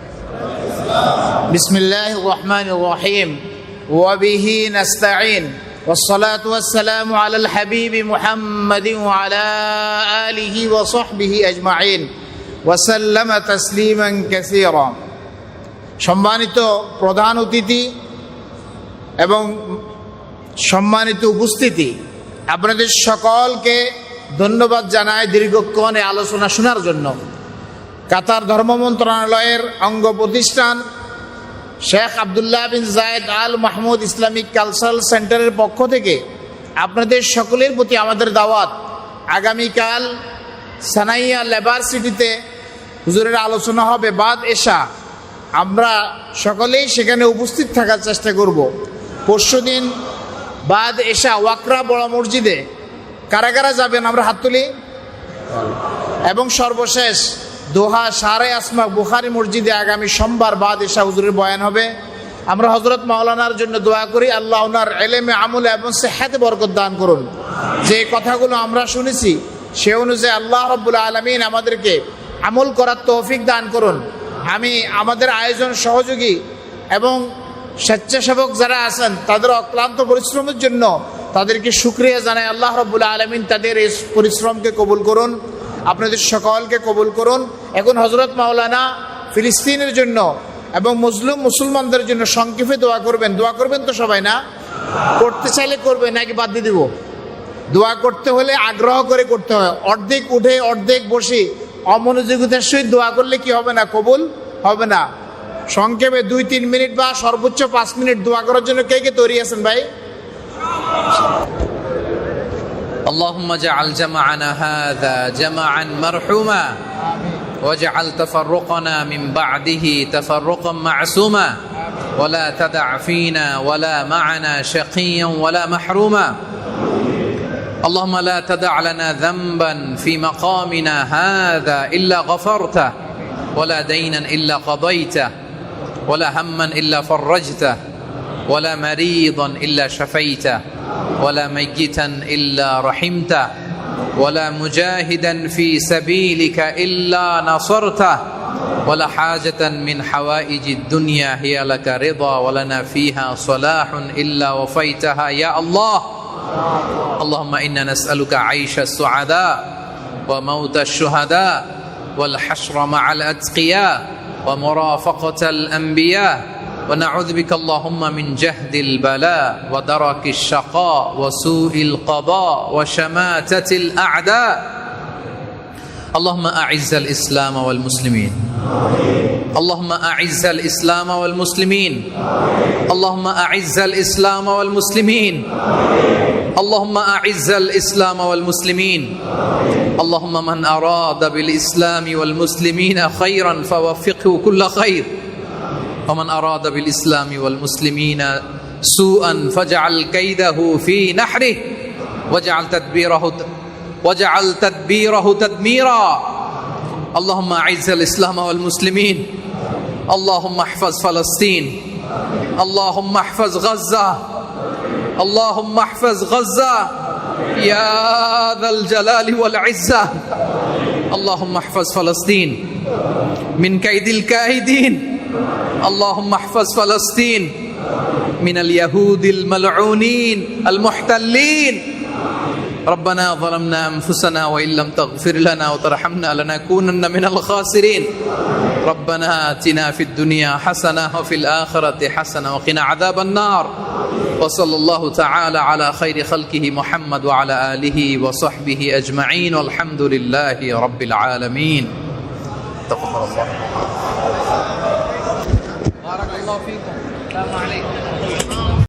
বিসমিল্লাহির রহমানির রহিম। ওয়া বিহি নাস্তাঈন। والصلاة والسلام على الحبيب محمد وعلى آله وصحبه أجمعين وسلم تسليما كثيرا। সম্মানিত প্রধান অতিথি এবং সম্মানিত উপস্থিতি, আপনাদের সকলকে ধন্যবাদ জানাই দীর্ঘক্ষণ এই আলোচনা শোনার জন্য। কাতার ধর্ম মন্ত্রণালয়ের অঙ্গ প্রতিষ্ঠান শেখ আব্দুল্লাহ বিন জায়েদ আল মাহমুদ ইসলামিক কালচারাল সেন্টারের পক্ষ থেকে আপনাদের সকলের প্রতি আমাদের দাওয়াত, আগামীকাল সানাইয়া লেবার সিটিতে হুজুরের আলোচনা হবে বাদ এশা। আমরা সকলেই সেখানে উপস্থিত থাকার চেষ্টা করব। পরশুদিন বাদ এশা ওয়াকরা বড় মসজিদে কারা কারা যাবেন আমরা হাত তুলি। এবং সর্বশেষ দোহা সারে আসমা বুখারী মসজিদে আগামী সোমবার বাদ এশা হুজুরের বয়ান হবে। আমরা হযরত মাওলানার জন্য দোয়া করি, আল্লাহ ওনার ইলমে আমলে এবং সেহতে বরকত দান করুন। যে কথাগুলো আমরা শুনেছি সে অনুযায়ী আল্লাহ রাব্বুল আলামিন আমাদেরকে আমল করার তৌফিক দান করুন। আমি আমাদের আয়োজন সহযোগী এবং স্বেচ্ছাসেবক যারা আছেন তাদের অক্লান্ত পরিশ্রমের জন্য তাদেরকে শুকরিয়া জানাই। আল্লাহ রাব্বুল আলামিন তাদের এই পরিশ্রমকে কবুল করুন, আপনাদের সকলকে কবুল করুন। এখন হযরত মাওলানা ফিলিস্তিনের জন্য এবং মুসলমানদের জন্য সংক্ষেপে দোয়া করবেন। দোয়া করবেন তো সবাই? না করতে চাইলে করবেন, নাকি বাদ দিয়ে দিব? দোয়া করতে হলে আগ্রহ করে করতে হয়। অর্ধেক উঠে অর্ধেক বসে অমনোযোগিতার সহিত দোয়া করলে কি হবে না? কবুল হবে না। সংক্ষেপে 2-3 মিনিট বা সর্বোচ্চ 5 মিনিট দোয়া করার জন্য কে কে তৈরি আছেন ভাই? اللهم اجعل جمعنا هذا جمعا مرحوما واجعل تفرقنا من بعده تفرقا معصوما ولا تدع فينا ولا معنا شقيا ولا محروما اللهم لا تدع لنا ذنبا في مقامنا هذا إلا غفرته ولا دينا إلا قضيته ولا هما إلا فرجته ولا مريضا إلا شفيته ولا ميتا إلا رحمته ولا مجاهدا في سبيلك إلا نصرته ولا حاجة من حوائج الدنيا هي لك رضا ولنا فيها صلاح إلا وفيتها يا الله اللهم إنا نسألك عيش السعداء وموت الشهداء والحشر مع الأتقياء ومرافقة الأنبياء ونعوذ بك اللهم من جهد البلاء ودرك الشقاء وسوء القضاء وشماتة الأعداء اللهم أعز الإسلام والمسلمين اللهم أعز الإسلام والمسلمين اللهم أعز الإسلام والمسلمين اللهم أعز الإسلام والمسلمين اللهم من أراد بالإسلام والمسلمين خيرا فوفقه كل خير ومن أراد بالإسلام والمسلمين سوءا فاجعل كيده في نحره واجعل تدبيره تدميرا اللهم أعز الإسلام والمسلمين اللهم احفظ فلسطين اللهم احفظ غزة اللهم احفظ غزة يا ذا الجلال والعزة اللهم احفظ فلسطين من كيد الكائدين اللهم احفظ فلسطين من اليهود الملعونين المحتلين ربنا ظلمنا أنفسنا وإن لم تغفر لنا وترحمنا لنكونن من الخاسرين ربنا آتنا في الدنيا حسنة وفي الآخرة حسنة وقنا عذاب النار وصلى الله تعالى على خير خلقه محمد وعلى آله وصحبه أجمعين والحمد لله رب العالمين تقبل الله بارك الله فيكم السلام عليكم